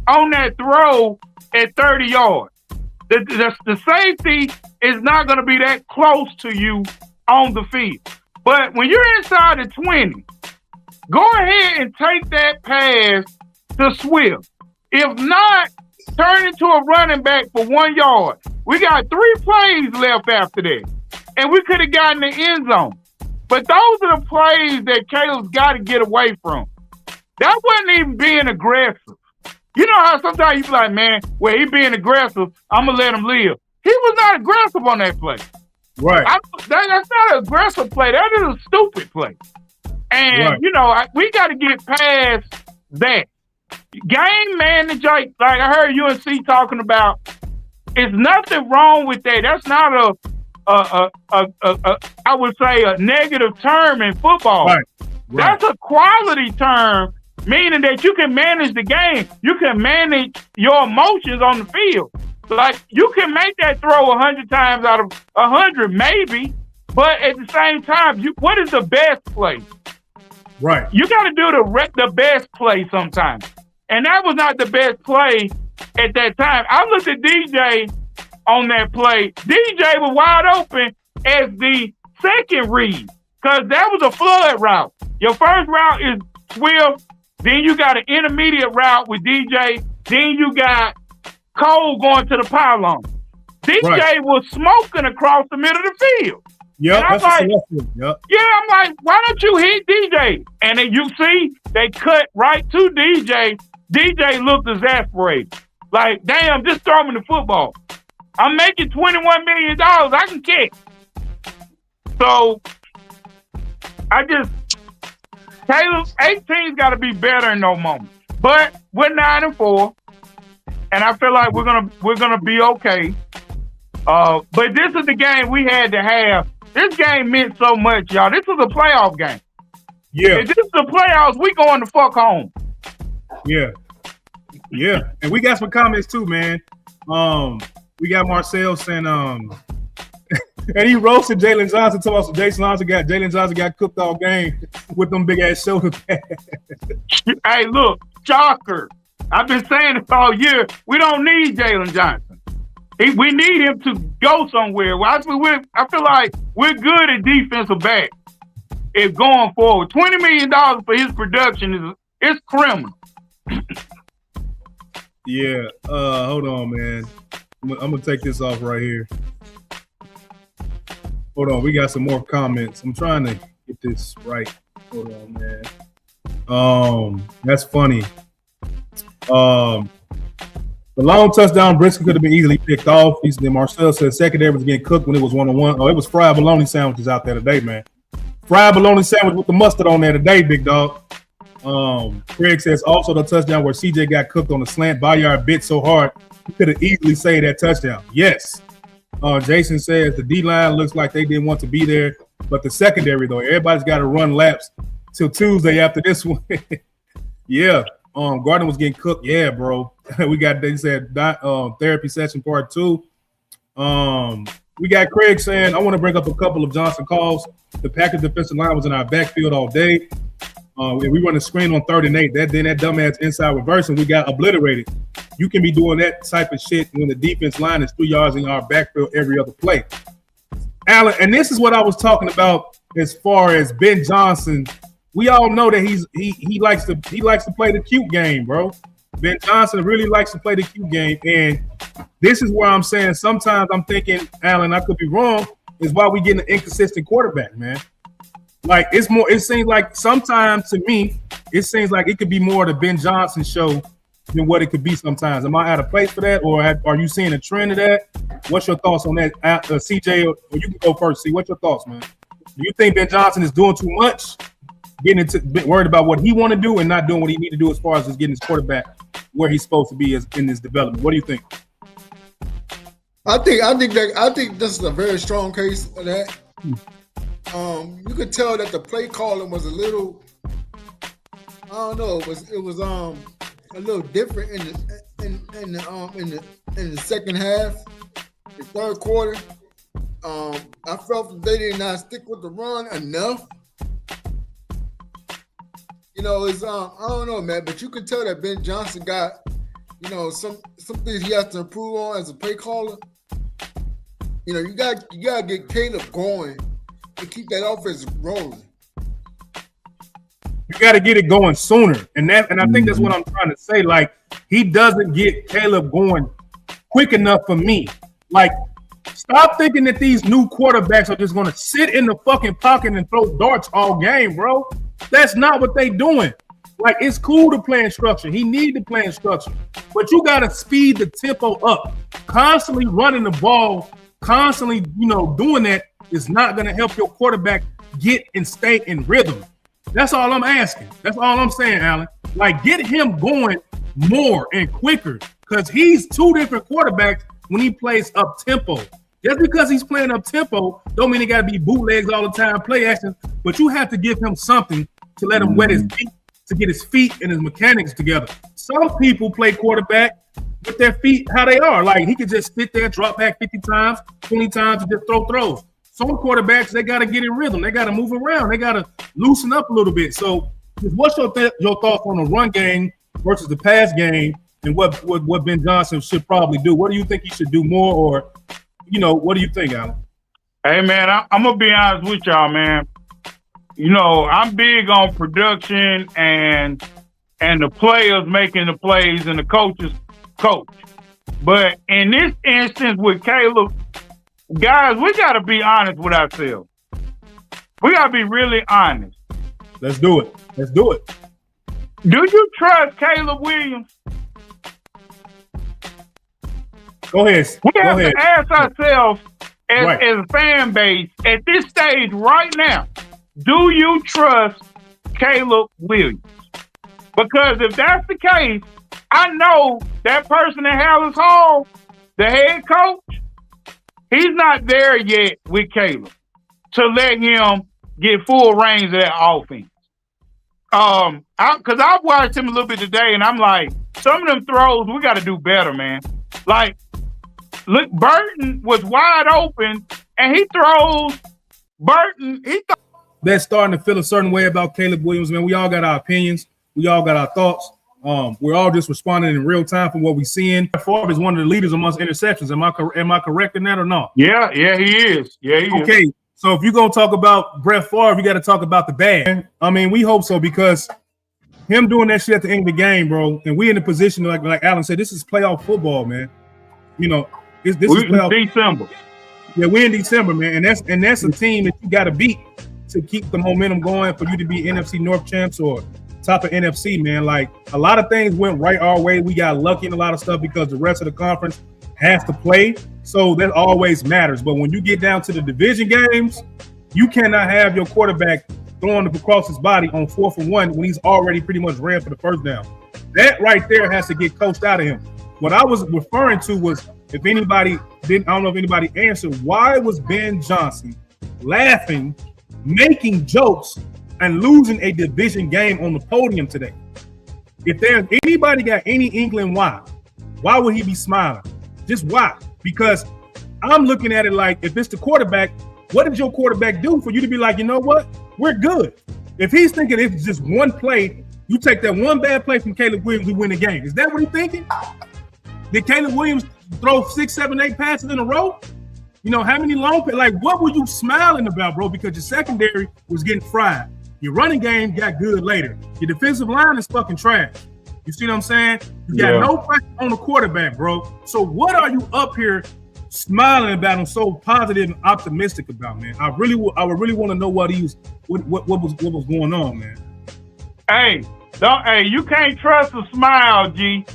on that throw at 30 yards. The safety is not going to be that close to you on the field. But when you're inside the 20, go ahead and take that pass to Swift. If not, turn it to a running back for 1 yard. We got 3 plays left after that, and we could have gotten the end zone. But those are the plays that Caleb's got to get away from. That wasn't even being aggressive. You know how sometimes you be like, man, well, he being aggressive, I'm going to let him live. He was not aggressive on that play. That's not an aggressive play. That is a stupid play. And, we got to get past that. Game manager, like I heard UNC talking about, there's nothing wrong with that. That's not I would say a negative term in football. Right. That's a quality term, meaning that you can manage the game. You can manage your emotions on the field. Like, you can make that throw 100 times out of 100, maybe, but at the same time, what is the best play? Right. You got to do the best play sometimes. And that was not the best play at that time. I looked at DJ on that play. DJ was wide open as the second read because that was a flood route. Your first route is Swift. Then you got an intermediate route with DJ. Then you got Cole going to the pylon. DJ was smoking across the middle of the field. Yeah, I'm like, I'm like, why don't you hit DJ? And then you see, they cut right to DJ. DJ looked exasperated. Like, damn, just throw me the football. I'm making $21 million. I can kick. So, Taylor, 18's got to be better in no moment. But we're 9-4, and I feel like we're gonna be okay. But this is the game we had to have. This game meant so much, y'all. This was a playoff game. Yeah. If this is the playoffs, we going the fuck home. Yeah. Yeah. And we got some comments too, man. We got Marcel saying, and he roasted Jalen Johnson, told us Jalen Johnson got cooked all game with them big ass shoulder pads. Hey, look, shocker. I've been saying this all year. We don't need Jalen Johnson. We need him to go somewhere. I feel like we're good at defensive back. If going forward, $20 million for his production is criminal. Yeah. Hold on, man. I'm gonna take this off right here. Hold on, we got some more comments. I'm trying to get this right. Hold on, man. That's funny. The long touchdown, Briscoe could have been easily picked off. Marcel said secondary was getting cooked when it was 1-on-1. Oh, it was fried bologna sandwiches out there today, man. Fried bologna sandwich with the mustard on there today, big dog. Craig says also the touchdown where CJ got cooked on the slant. Bayard bit so hard, he could have easily saved that touchdown. Yes. Jason says the D-line looks like they didn't want to be there, but the secondary, though, everybody's got to run laps till Tuesday after this one. Yeah. Gardner was getting cooked. Yeah, bro. They said therapy session part 2. We got Craig saying, I want to bring up a couple of Johnson calls. The Packers defensive line was in our backfield all day. We run a screen on 3rd and 8. Then that dumbass inside reverse, and we got obliterated. You can be doing that type of shit when the defense line is 3 yards in our backfield every other play. Allen, and this is what I was talking about as far as Ben Johnson. We all know that he likes to play the cute game, bro. Ben Johnson really likes to play the cute game, and this is where I'm saying sometimes I'm thinking, Allen, I could be wrong, is why we getting an inconsistent quarterback, man. Like it seems like sometimes to me, it seems like it could be more the Ben Johnson show than what it could be sometimes. Am I out of place for that, or are you seeing a trend of that? What's your thoughts on that, CJ? Or you can go first. See, what's your thoughts, man? Do you think Ben Johnson is doing too much? Worried about what he want to do and not doing what he need to do as far as just getting his quarterback where he's supposed to be in his development. What do you think? I think this is a very strong case of that. You could tell that the play calling was a little, I don't know, it was a little different in the second half, the third quarter. I felt that they did not stick with the run enough. It's I don't know, man, but you can tell that Ben Johnson got, some things he has to improve on as a play caller. You got to get Caleb going and keep that offense rolling. You got to get it going sooner, and I think that's what I'm trying to say. Like, he doesn't get Caleb going quick enough for me. Like, stop thinking that these new quarterbacks are just going to sit in the fucking pocket and throw darts all game, bro. That's not what they doing. Like, it's cool to play in structure. He need to play in structure. But you got to speed the tempo up. Constantly running the ball, constantly, doing that is not going to help your quarterback get and stay in rhythm. That's all I'm asking. That's all I'm saying, Alan. Like, get him going more and quicker, because he's two different quarterbacks when he plays up tempo. Just because he's playing up tempo don't mean he got to be bootlegs all the time, play action, but you have to give him something to let him wet his feet, to get his feet and his mechanics together. Some people play quarterback with their feet how they are. Like, he could just sit there, drop back 50 times, 20 times, and just throw throws. Some quarterbacks, they got to get in rhythm. They got to move around. They got to loosen up a little bit. So what's your thoughts on the run game versus the pass game, and what Ben Johnson should probably do? What do you think he should do more, or, what do you think, Alan? Hey, man, I'm going to be honest with y'all, man. I'm big on production and the players making the plays and the coaches coach. But in this instance with Caleb, guys, we got to be honest with ourselves. We got to be really honest. Let's do it. Do you trust Caleb Williams? Go ahead. We have to ask ourselves as a fan base at this stage right now, do you trust Caleb Williams? Because if that's the case, I know that person at Hallis Hall, the head coach, he's not there yet with Caleb to let him get full reins of that offense. Because I've watched him a little bit today, and I'm like, some of them throws, we got to do better, man. Like, look, Burton was wide open, and he throws Burton. That's starting to feel a certain way about Caleb Williams, man. We all got our opinions. We all got our thoughts. We're all just responding in real time from what we're seeing. Favre is one of the leaders amongst interceptions. Am I correct in that or not? Yeah, he is. Yeah, he is. Okay, so if you're going to talk about Brett Favre, you got to talk about the bad. I mean, we hope so, because him doing that shit at the end of the game, bro, and we in a position, like Alan said, this is playoff football, man. This is playoff. December. Yeah, we're in December, man, and that's a team that you got to beat to keep the momentum going for you to be NFC North champs or top of NFC, man. Like, a lot of things went right our way. We got lucky in a lot of stuff because the rest of the conference has to play. So that always matters. But when you get down to the division games, you cannot have your quarterback throwing it across his body on 4th and 1 when he's already pretty much ran for the first down. That right there has to get coached out of him. What I was referring to was, if anybody didn't, I don't know if anybody answered, why was Ben Johnson laughing, making jokes, and losing a division game on the podium today? If there's anybody got any inkling why would he be smiling? Just why? Because I'm looking at it like, if it's the quarterback, what did your quarterback do for you to be like, you know what? We're good. If he's thinking it's just one play, you take that one bad play from Caleb Williams, we win the game. Is that what he's thinking? Did Caleb Williams throw 6, 7, 8 passes in a row? How many long, like, what were you smiling about, bro? Because your secondary was getting fried. Your running game got good later. Your defensive line is fucking trash. You see what I'm saying? You got no pressure on the quarterback, bro. So what are you up here smiling about and so positive and optimistic about, man? I really want to know what was going on, man. Hey, you can't trust a smile, G.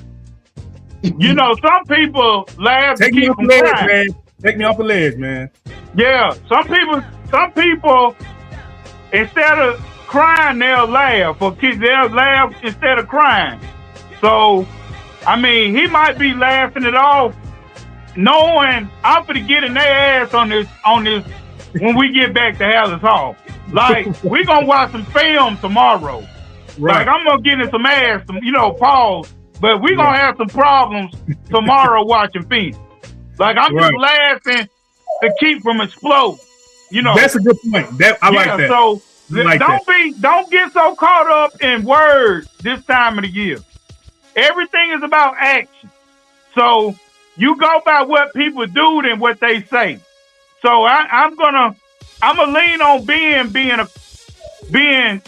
Some people laugh to keep from crying. Man. Take me off the ledge, man. Yeah, some people, instead of crying, they'll laugh, or they'll laugh instead of crying. So, I mean, he might be laughing it off, knowing I'm gonna get in their ass on this when we get back to Hallis Hall. Like, we're gonna watch some film tomorrow. Right. Like, I'm gonna get in some ass, pause. But we're gonna have some problems tomorrow watching film. Like, I'm just laughing to keep from exploding. That's a good point. I like that. So don't get so caught up in words this time of the year. Everything is about action. So you go by what people do than what they say. So I'm gonna lean on being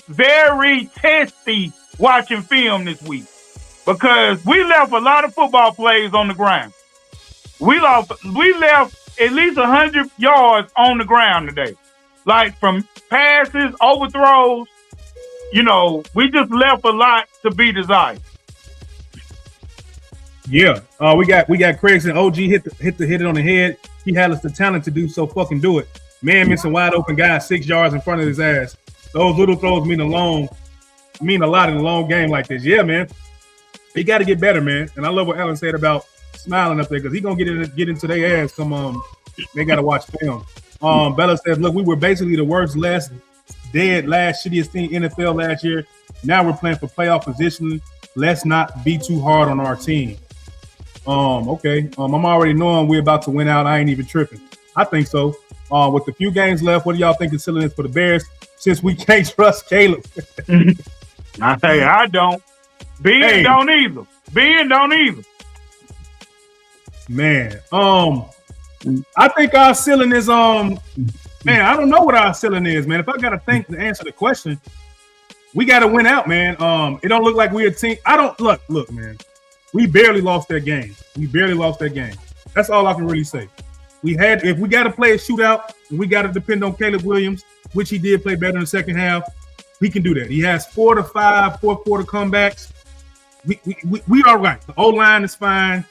very testy watching film this week, because we left a lot of football plays on the ground. We left at least 100 yards on the ground today. Like, from passes, overthrows, we just left a lot to be desired. Yeah, we got Craig saying OG hit it on the head. he has the talent to do so. Fucking do it. Man missing wide open guys 6 yards in front of his ass. Those little throws mean a lot in a long game like this. Yeah, man. He got to get better, man. And I love what Ellen said about smiling up there because he gonna get into their ass. They gotta watch film. Bella says, look, we were basically the worst, last shittiest team in NFL last year. Now we're playing for playoff position. Let's not be too hard on our team. Okay. I'm already knowing we're about to win out. I ain't even tripping. I think so. With the few games left, what do y'all think the ceiling is for the Bears? Since we can't trust Caleb. I don't. Ben don't either. Ben don't either. Man, I think our ceiling is man, I don't know what our ceiling is, man. If I gotta think to answer the question, we gotta win out, man. It don't look like we're a team. I don't look, man. We barely lost that game. That's all I can really say. If we gotta play a shootout and we gotta depend on Caleb Williams, which he did play better in the second half, we can do that. He has 4 to 5 fourth quarter comebacks. We are right. The O-line is fine.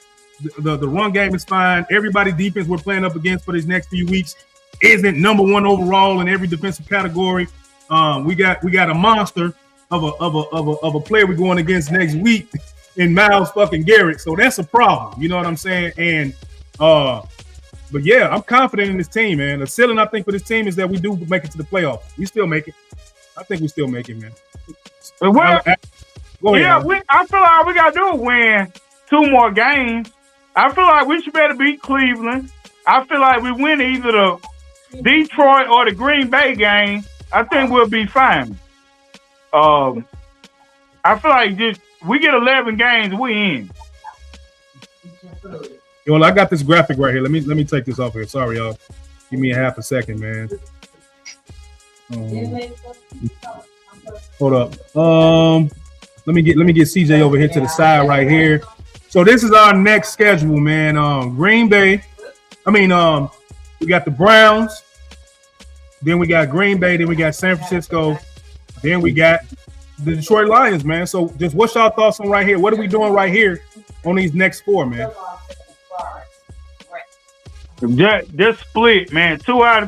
The run game is fine. Everybody defense we're playing up against for these next few weeks isn't number one overall in every defensive category. We got a monster of a player we're going against next week in Myles fucking Garrett. So that's a problem. You know what I'm saying? And but yeah, I'm confident in this team, man. The ceiling I think for this team is that we do make it to the playoffs. We still make it. I think we still make it, man. Well, I feel like we gotta do is win 2 more games. I feel like we should better beat Cleveland. I feel like we win either the Detroit or the Green Bay game. I think we'll be fine. I feel like we get 11 games, we in. Well, I got this graphic right here. Let me take this off here. Sorry, y'all. Give me a half a second, man. Hold up. Let me get CJ over here to the side right here. So this is our next schedule, man. Green Bay. We got the Browns. Then we got Green Bay. Then we got San Francisco. Then we got the Detroit Lions, man. So just what's y'all thoughts on right here? What are we doing right here on these next 4, man? Just split, man. 2 out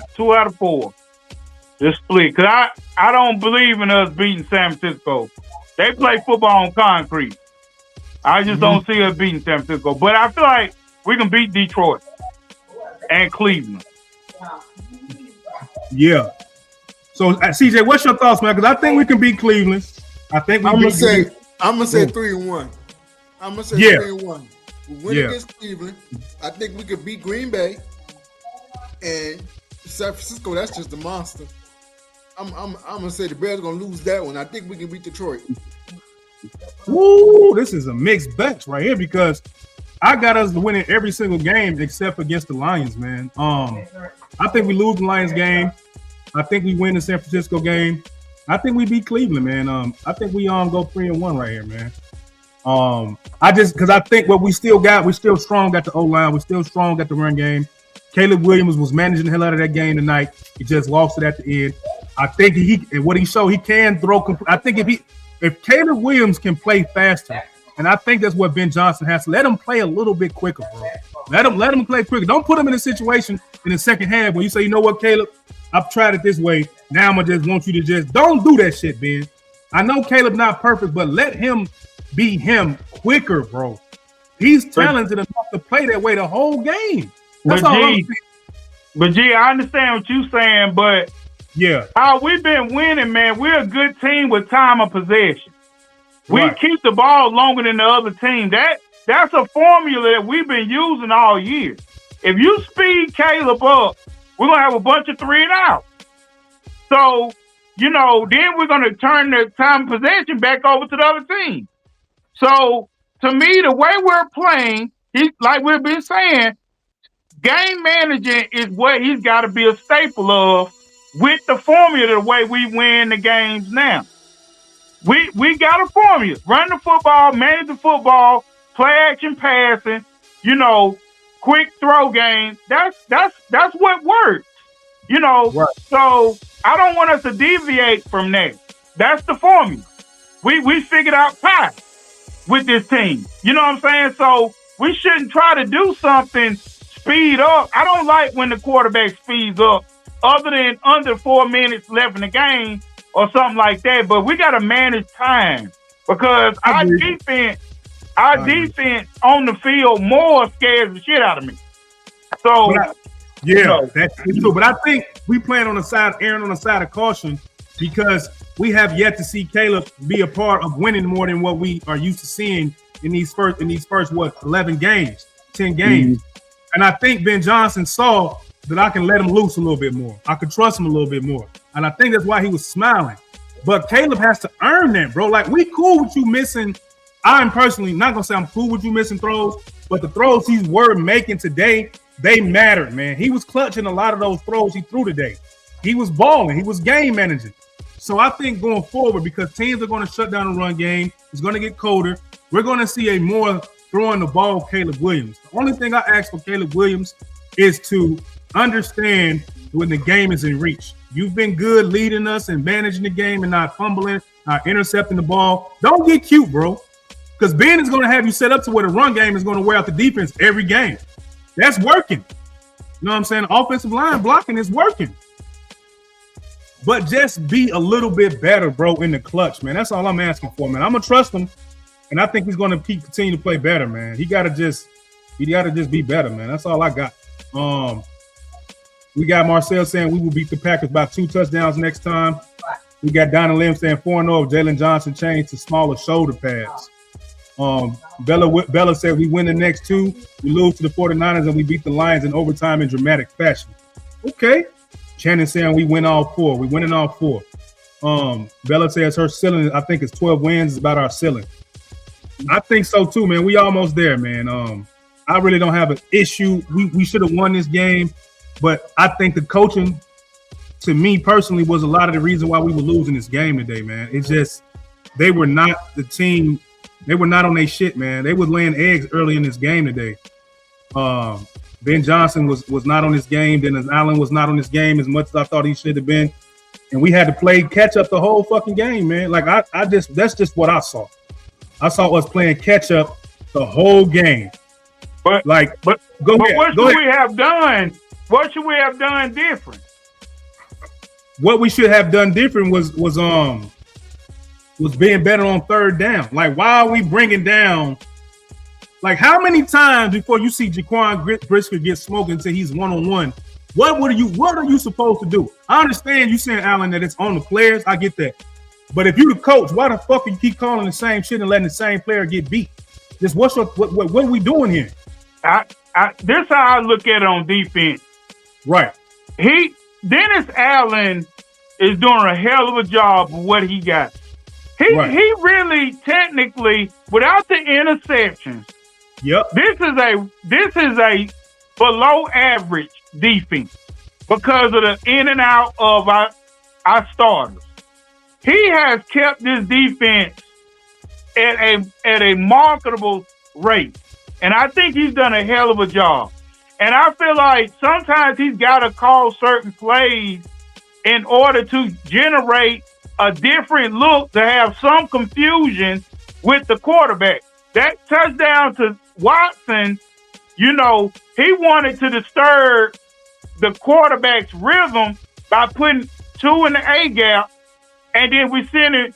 of 4. Just split. Because I don't believe in us beating San Francisco. They play football on concrete. I just don't see us beating San Francisco. But I feel like we can beat Detroit and Cleveland. Yeah. So, CJ, what's your thoughts, man? Because I think we can beat Cleveland. I think I'm gonna say 3-1. I'm gonna say 3-1. We win against Cleveland. I think we could beat Green Bay and San Francisco. That's just a monster. I'm gonna say the Bears are gonna lose that one. I think we can beat Detroit. Woo! This is a mixed batch right here because I got us winning every single game except against the Lions, man. I think we lose the Lions game. I think we win the San Francisco game. I think we beat Cleveland, man. I think we go 3-1 right here, man. Because I think what we still got, we're still strong at the O-line. We're still strong at the run game. Caleb Williams was managing the hell out of that game tonight. He just lost it at the end. I think what he showed, he can throw. I think if Caleb Williams can play faster, and I think that's what Ben Johnson has to let him play a little bit quicker, bro. Let him play quicker. Don't put him in a situation in the second half when you say, you know what, Caleb, I've tried it this way. Now I'm gonna just want you to don't do that shit, Ben. I know Caleb not perfect, but let him be him quicker, bro. He's talented enough to play that way the whole game. That's all I'm saying. But G, I understand what you're saying, but yeah, how we've been winning, man. We're a good team with time of possession. We keep the ball longer than the other team. That's a formula that we've been using all year. If you speed Caleb up, we're gonna have a bunch of 3 and out. So, then we're gonna turn the time of possession back over to the other team. So, to me, the way we're playing, like we've been saying, game managing is what he's got to be a staple of with the formula the way we win the games now. We got a formula. Run the football, manage the football, play action passing, quick throw game. That's what works. So I don't want us to deviate from that. That's the formula. We figured out pie with this team. You know what I'm saying? So we shouldn't try to do something speed up. I don't like when the quarterback speeds up, other than under 4 minutes left in the game or something like that. But we got to manage time because our defense on the field more scares the shit out of me. So, that's true. But I think we playing on the side, erring on the side of caution, because we have yet to see Caleb be a part of winning more than what we are used to seeing in these first 11 games, 10 games. And I think Ben Johnson saw that I can let him loose a little bit more. I could trust him a little bit more. And I think that's why he was smiling. But Caleb has to earn that, bro. Like, we cool with you missing. I'm personally not gonna say I'm cool with you missing throws, but the throws he's making today, they mattered, man. He was clutching a lot of those throws he threw today. He was balling. He was game managing. So I think going forward, because teams are going to shut down the run game, it's going to get colder. We're going to see a more throwing the ball Caleb Williams. The only thing I ask for Caleb Williams is to understand when the game is in reach. You've been good leading us and managing the game and not fumbling, not intercepting the ball. Don't get cute, bro, because Ben is going to have you set up to where the run game is going to wear out the defense every game. That's working. You know what I'm saying? Offensive line blocking is working. But just be a little bit better, bro, in the clutch, man. That's all I'm asking for, man. I'm gonna trust him, and I think he's gonna continue to play better, man. He gotta just be better, man. That's all I got. We got Marcel saying we will beat the Packers by 2 touchdowns next time. We got Donna Lim saying 4-0 if Jalen Johnson changed to smaller shoulder pads. Bella said we win the next 2, we lose to the 49ers, and we beat the Lions in overtime in dramatic fashion. Okay. Shannon saying we win all 4. We winning all 4. Bella says her ceiling, I think, is 12 wins is about our ceiling. I think so too, man. We almost there, man. I really don't have an issue. We should have won this game, but I think the coaching, to me personally, was a lot of the reason why we were losing this game today, man. It's just they were not the team. They were not on their shit, man. They were laying eggs early in this game today. Ben Johnson was not on this game. Dennis Allen was not on this game as much as I thought he should have been. And we had to play catch up the whole fucking game, man. Like that's just what I saw. I saw us playing catch up the whole game. Go ahead. What should we have done? What should we have done different? What we should have done different was being better on third down. Like, why are we bringing down? Like, how many times before you see Jaquan Brisker get smoked until he's one-on-one? What are you supposed to do? I understand you saying, Alan, that it's on the players. I get that. But if you the coach, why the fuck you keep calling the same shit and letting the same player get beat? Just what are we doing here? This how I look at it on defense. Right. Dennis Allen is doing a hell of a job of what he got. He really technically, without the interceptions, yep. This is a below average defense because of the in and out of our starters. He has kept this defense at a marketable rate. And I think he's done a hell of a job. And I feel like sometimes he's got to call certain plays in order to generate a different look, to have some confusion with the quarterback. That touchdown to Watson, he wanted to disturb the quarterback's rhythm by putting 2 in the A gap, and then we send it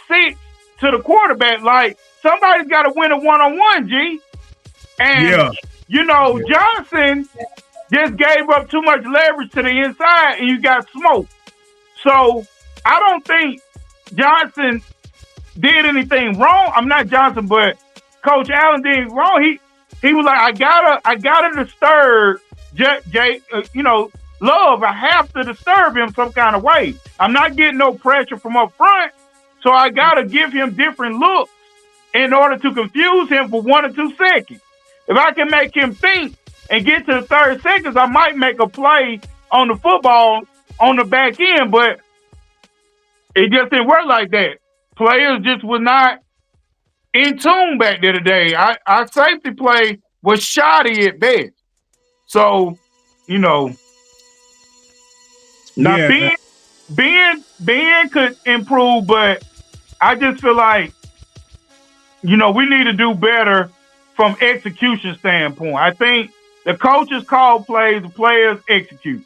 6 to the quarterback. Like, somebody's got to win a one-on-one, G. And, Johnson just gave up too much leverage to the inside, and you got smoked. So I don't think Johnson did anything wrong. I'm not Johnson, but Coach Allen did wrong. He was like, I gotta disturb Love. I have to disturb him some kind of way. I'm not getting no pressure from up front, so I gotta give him different looks in order to confuse him for 1 or 2 seconds. If I can make him think and get to the 30 seconds, I might make a play on the football on the back end, but it just didn't work like that. Players just were not in tune back there today. Our safety play was shoddy at best. So, now Ben could improve, but I just feel like, we need to do better from execution standpoint. I think The coaches call plays, the players execute.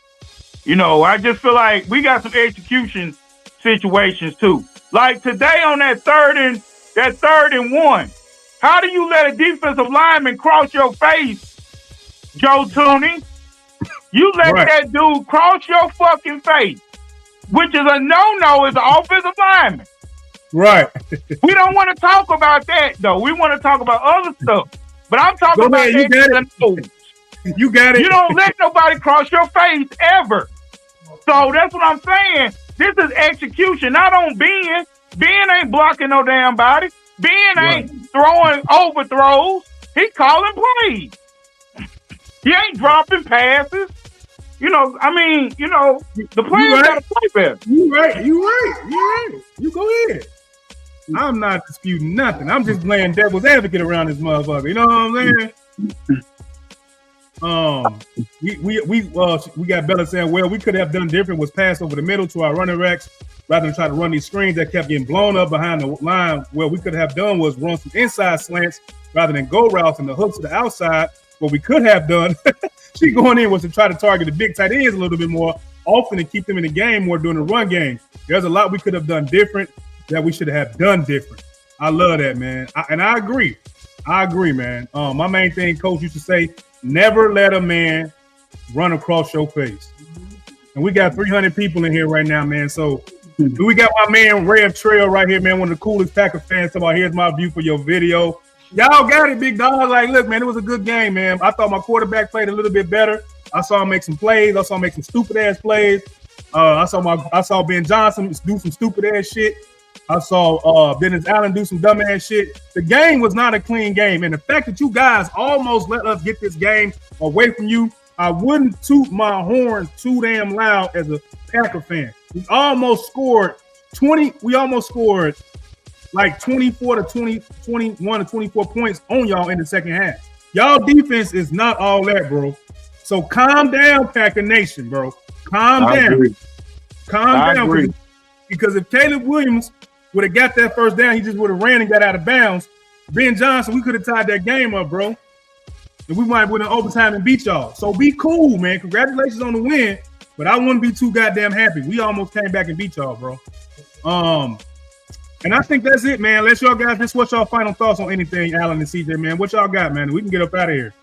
You know, I just feel like we got some execution situations too. Like today on that third and one, how do you let a defensive lineman cross your face, Joe Tooney? You let that dude cross your fucking face, which is a no-no as an offensive lineman. Right. We don't want to talk about that, though. We want to talk about other stuff. But I'm talking about you got it. You got it. You don't let nobody cross your face ever. So that's what I'm saying. This is execution, not on Ben. Ben ain't blocking no damn body. Ben ain't throwing overthrows. He calling plays. He ain't dropping passes. You know, I mean, you know, the players got to play better. You right. You go ahead. I'm not disputing nothing. I'm just playing devil's advocate around this motherfucker. You know what I'm saying? We got Bella saying, well, we could have done different was pass over the middle to our running backs rather than try to run these screens that kept getting blown up behind the line. What we could have done was run some inside slants rather than go routes and the hooks to the outside. What we could have done, she going in was to try to target the big tight ends a little bit more often and keep them in the game more during the run game. There's a lot we could have done different that we should have done different. I love that, man. I agree. Man. My main thing coach used to say, never let a man run across your face. And we got 300 people in here right now, man. So we got my man Rev Trail right here, man. One of the coolest Packer fans. Talking about, here's my view for your video. Y'all got it, big dog. Like, look, man, it was a good game, man. I thought my quarterback played a little bit better. I saw him make some plays. I saw him make some stupid ass plays. I saw Ben Johnson do some stupid ass shit. I saw Dennis Allen do some dumb ass shit. The game was not a clean game, and the fact that you guys almost let us get this game away from you, I wouldn't toot my horn too damn loud as a Packer fan. We almost scored like 24 to 20, 21 to 24 points on y'all in the second half. Y'all defense is not all that, bro. So calm down, Packer Nation, bro. Calm down. Calm down. Because if Caleb Williams would have got that first down, he just would have ran and got out of bounds. Ben Johnson, we could have tied that game up, bro. And we might have went in overtime and beat y'all. So be cool, man. Congratulations on the win. But I wouldn't be too goddamn happy. We almost came back and beat y'all, bro. And I think that's it, man. Let's y'all guys, just what's y'all final thoughts on anything, Alan and CJ, man? What y'all got, man? We can get up out of here.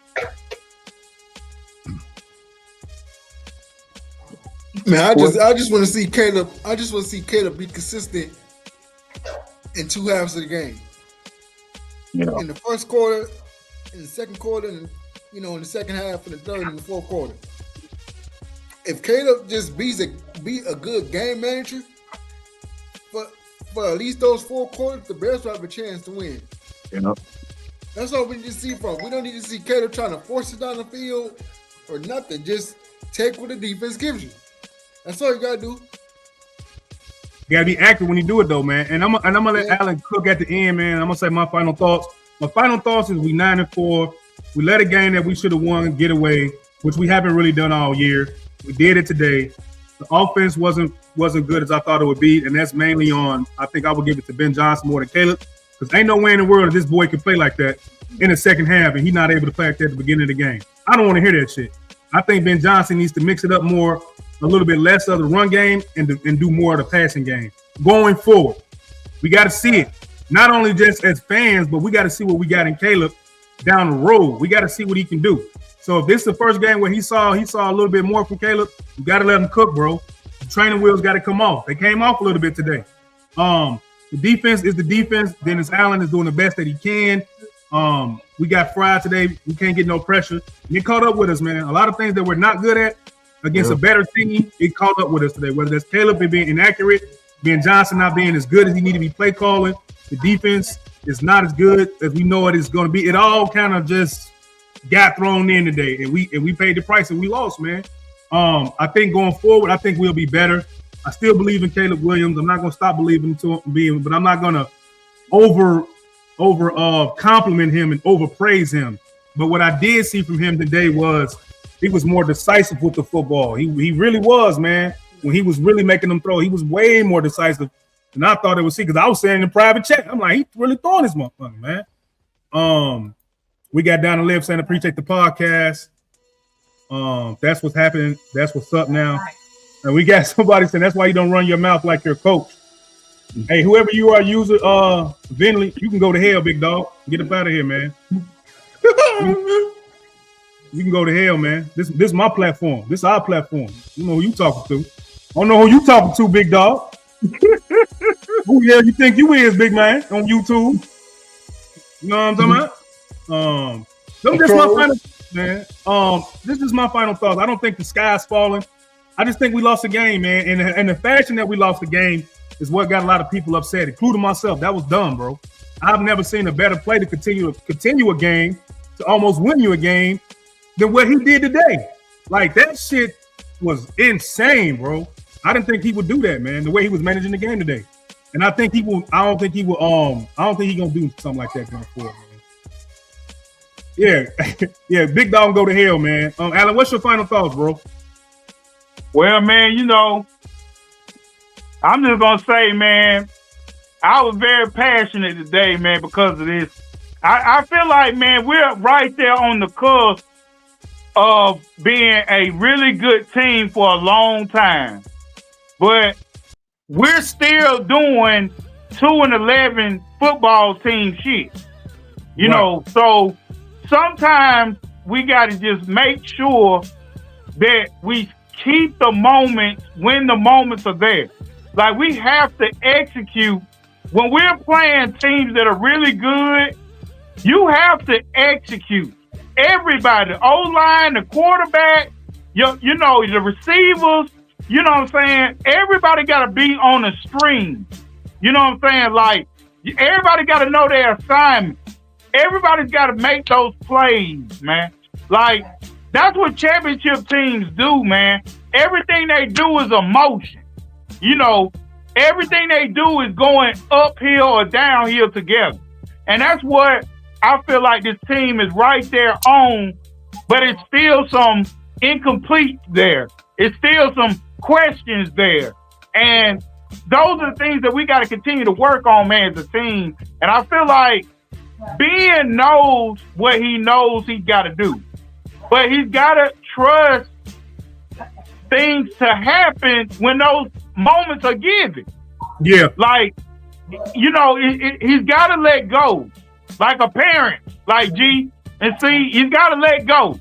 Man, I just want to see Caleb. I just want to see Caleb be consistent in two halves of the game. In the first quarter, in the second quarter, and in the second half, and the third and the fourth quarter. If Caleb just be a good game manager for at least those 4 quarters, the Bears will have a chance to win. That's all we need to see from. We don't need to see Caleb trying to force it down the field or nothing. Just take what the defense gives you. That's all you gotta do. You gotta be accurate when you do it, though, man. And I'm gonna let Alan cook at the end, man. I'm gonna say my final thoughts. My final thoughts is we 9-4. We let a game that we should have won get away, which we haven't really done all year. We did it today. The offense wasn't good as I thought it would be, and that's mainly on. I think I would give it to Ben Johnson more than Caleb, because ain't no way in the world that this boy can play like that in the second half, and he's not able to play like that at the beginning of the game. I don't want to hear that shit. I think Ben Johnson needs to mix it up more, a little bit less of the run game, and do more of the passing game going forward. We got to see it, not only just as fans, but we got to see what we got in Caleb down the road. We got to see what he can do. So if this is the first game where he saw a little bit more from Caleb, you got to let him cook, bro. The training wheels got to come off. They came off a little bit today. The defense is the defense. Dennis Allen is doing the best that he can. We got fried today. We can't get no pressure. It caught up with us, man. A lot of things that we're not good at against a better team, it caught up with us today. Whether that's Caleb being inaccurate, Ben Johnson not being as good as he need to be play calling, the defense is not as good as we know it is going to be. It all kind of just got thrown in today, and we paid the price and we lost, man. I think going forward, I think we'll be better. I still believe in Caleb Williams. I'm not going to stop believing in, but I'm not going to over compliment him and overpraise him. But what I did see from him today was he was more decisive with the football. He really was, man. When he was really making them throw, he was way more decisive than I thought it would see. Because I was saying in the private chat, I'm like, he really throwing this motherfucker, man. We got down the live saying appreciate the podcast. That's what's happening. That's what's up now. And we got somebody saying that's why you don't run your mouth like your coach. Hey, whoever you are, user Vinley, you can go to hell, big dog. Get up out of here, man. You can go to hell, man. This is my platform. This is our platform. You know who you talking to. I don't know who you talking to, big dog. Who the hell you think you is, big man, on YouTube? You know what I'm talking about? This is my final, man. This is my final thoughts. I don't think the sky's falling. I just think we lost the game, man. And the fashion that we lost the game is what got a lot of people upset, including myself. That was dumb, bro. I've never seen a better play to continue a game, to almost win you a game, than what he did today. Like, that shit was insane, bro. I didn't think he would do that, man, the way he was managing the game today. And I think he will. I don't think he gonna do something like that going forward, man. Yeah, yeah, big dog go to hell, man. Alan, what's your final thoughts, bro? Well, man, you know, I'm just gonna say, man, I was very passionate today, man, because of this. I feel like, man, we're right there on the cusp of being a really good team for a long time. But we're still doing 2-11 football team shit. You know, so sometimes we got to just make sure that we keep the moments when the moments are there. Like, we have to execute. When we're playing teams that are really good, you have to execute. Everybody, the O-line, the quarterback, you know, the receivers, you know what I'm saying? Everybody got to be on a string. You know what I'm saying? Like, everybody got to know their assignment. Everybody's got to make those plays, man. Like, that's what championship teams do, man. Everything they do is emotion. You know, everything they do is going uphill or downhill together. And that's what I feel like this team is right there on, but it's still some incomplete there. It's still some questions there. And those are the things that we got to continue to work on, man, as a team. And I feel like Ben knows what he knows he's got to do. But he's got to trust things to happen when those moments are given. Yeah. Like, you know, he's got to let go. Like a parent, like G and C, he's got to let go.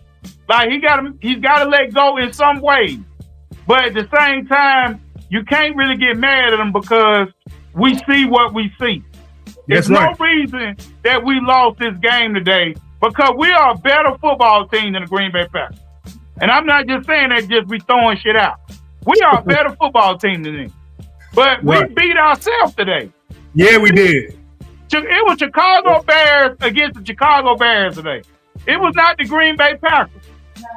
Like, he's got to let go in some ways. But at the same time, you can't really get mad at him because we see what we see. There's no reason that we lost this game today because we are a better football team than the Green Bay Packers. And I'm not just saying that just we throwing shit out. We are a better football team than them. But we beat ourselves today. Yeah, we did. It was Chicago Bears against the Chicago Bears today. It was not the Green Bay Packers.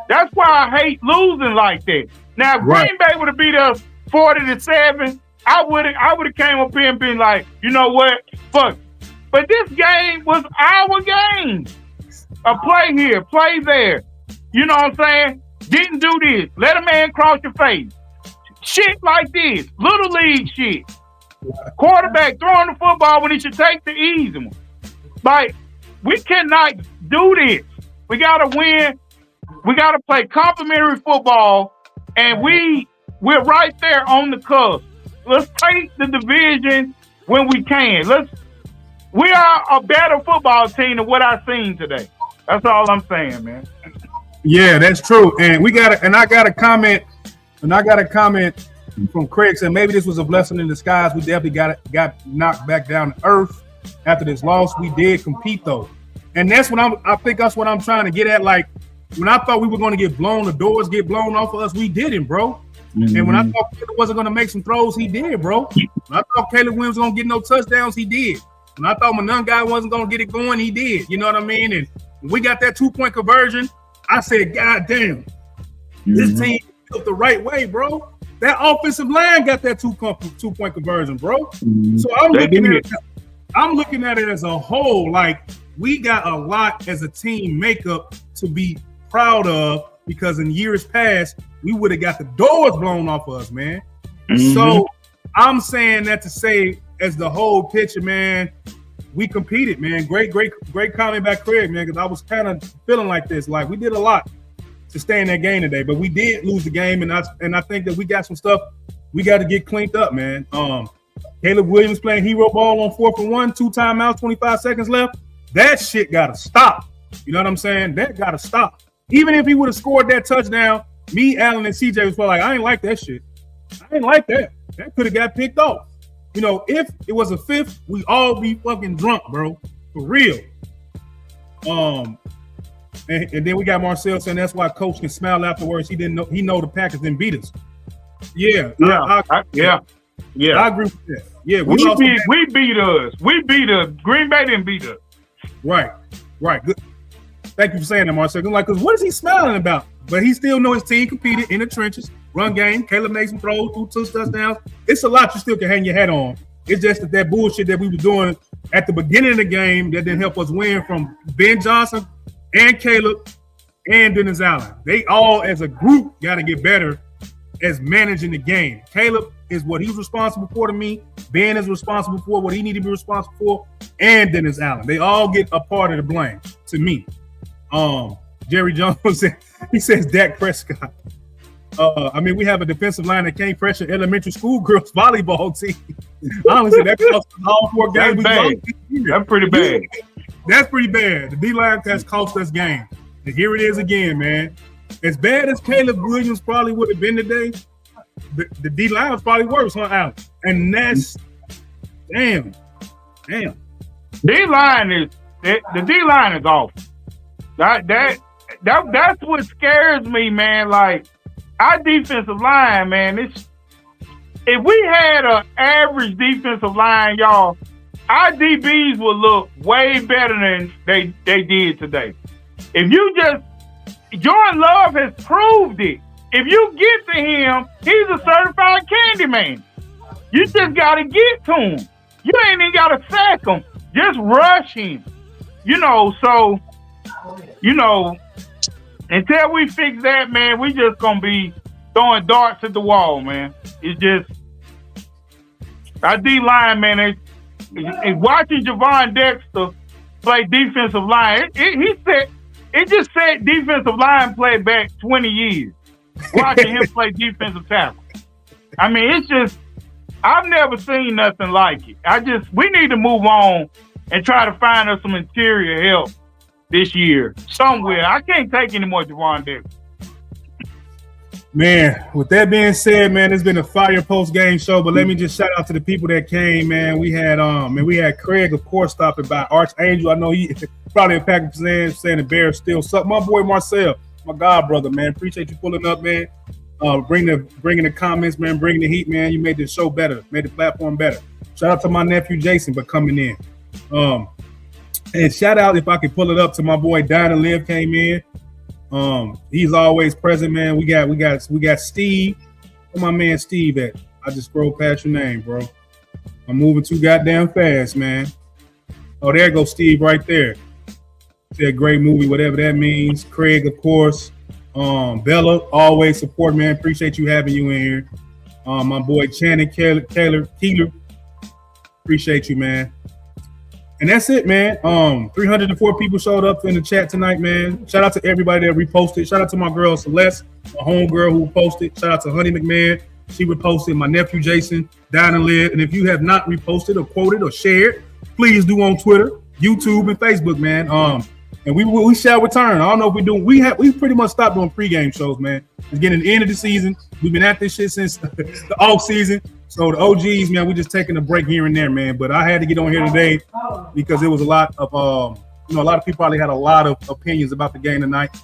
That's why I hate losing like that. Now, if Green Bay would have beat us 40-7, I would have came up here and been like, you know what? Fuck. But this game was our game. A play here, play there. You know what I'm saying? Didn't do this. Let a man cross your face. Shit like this. Little league shit. Quarterback throwing the football when he should take the easy one. Like, we cannot do this. We got to win. We got to play complimentary football. And we're right there on the cusp. Let's take the division when we can. We are a better football team than what I've seen today. That's all I'm saying, man. Yeah, that's true. And I got a comment from Craig saying maybe this was a blessing in disguise. We definitely got knocked back down to earth after this loss. We did compete though. And that's what I think that's what I'm trying to get at. Like, when I thought we were going to get blown, the doors get blown off of us, we didn't, bro. Mm-hmm. And when I thought Caleb wasn't going to make some throws, he did, bro. When I thought Caleb Williams was going to get no touchdowns, he did. When I thought my young guy wasn't going to get it going, he did. You know what I mean? And when we got that 2-point conversion, I said, God damn, this team built the right way, bro. That offensive line got that 2-point conversion, bro. Mm-hmm. So I'm looking at it as a whole. Like, we got a lot as a team makeup to be proud of, because in years past we would have got the doors blown off of us, man. Mm-hmm. So I'm saying that to say, as the whole picture, man, we competed, man. Great comment by Craig, man, because I was kind of feeling like this. Like, we did a lot to stay in that game today. But we did lose the game, and I think that we got some stuff we got to get cleaned up, man. Caleb Williams playing hero ball on 4th and 1, 2 timeouts, 25 seconds left. That shit gotta stop. You know what I'm saying? That gotta stop. Even if he would have scored that touchdown, me, Allen, and CJ was probably like, I ain't like that shit. I ain't like that. That could have got picked off. You know, if it was a 5th, we all be fucking drunk, bro. For real. And then we got Marcel saying that's why coach can smile afterwards. He know the Packers didn't beat us. Yeah. I agree with that. Yeah, we beat us. We beat us. Green Bay didn't beat us. Right. Good. Thank you for saying that, Marcel. Like, cause what is he smiling about? But he still know his team competed in the trenches, run game. Caleb Mason throws 2 touchdowns. It's a lot you still can hang your hat on. It's just that bullshit that we were doing at the beginning of the game that didn't help us win from Ben Johnson and Caleb and Dennis Allen. They all, as a group, got to get better as managing the game. Caleb is what he's responsible for to me. Ben is responsible for what he needed to be responsible for, and Dennis Allen. They all get a part of the blame to me. Jerry Jones he says Dak Prescott. We have a defensive line that can't pressure elementary school girls volleyball team. Honestly, that cost us all 4 games. That's pretty bad. That's pretty bad. The D-line has cost us games. And here it is again, man. As bad as Caleb Williams probably would have been today, the D-line was probably worse, huh, Alex? And that's damn. The D-line is off. That's what scares me, man. Like, our defensive line, man, if we had an average defensive line, y'all, our DBs would look way better than they did today. Jordan Love has proved it. If you get to him, he's a certified candy man. You just got to get to him. You ain't even got to sack him. Just rush him. Until we fix that, man, we just going to be throwing darts at the wall, man. It's just, our D-line, man, watching Javon Dexter play defensive line, it just said defensive line play back 20 years. Watching him play defensive tackle. It's just, I've never seen nothing like it. We need to move on and try to find us some interior help this year somewhere. I can't take any more Javon Dexter. Man, with that being said, man, it's been a fire post-game show, but let me just shout out to the people that came, man. We had Craig, of course, stopping by. Archangel, I know he probably a Packers fan saying the Bears still suck. My boy Marcel, my god brother, man. Appreciate you pulling up, man. Bringing the comments, man. Bringing the heat, man. You made the show better, made the platform better. Shout out to my nephew Jason for coming in. And shout out, if I could pull it up, to my boy Dine and Live came in. He's always present, man. We got Steve. Where my man Steve at? I just scrolled past your name, bro. I'm moving too goddamn fast, man. Oh, there goes Steve right there. Said great movie, whatever that means. Craig, of course. Bella, always support, man. Appreciate you having you in here. My boy Channing Keeler. Appreciate you, man. And that's it, man. 304 people showed up in the chat tonight, man. Shout out to everybody that reposted. Shout out to my girl Celeste, my homegirl who posted. Shout out to Honey McMahon. She reposted. My nephew Jason, Dine and Live. And if you have not reposted or quoted or shared, please do on Twitter, YouTube, and Facebook, man. And we shall return. I don't know if we do. We pretty much stopped doing pregame shows, man. It's getting the end of the season. We've been at this shit since the off season. So the OGs, man, we just taking a break here and there, man. But I had to get on here today because it was a lot of, a lot of people probably had a lot of opinions about the game tonight.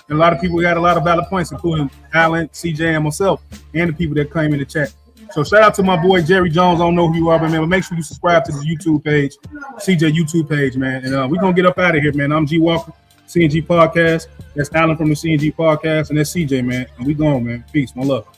And a lot of people got a lot of valid points, including Allen, CJ, and myself, and the people that came in the chat. So shout out to my boy Jerry Jones. I don't know who you are, but man, but make sure you subscribe to the YouTube page, CJ YouTube page, man. And we're going to get up out of here, man. I'm G Walker, CNG Podcast. That's Allen from the CNG Podcast, and that's CJ, man. And we gone, man. Peace. My love.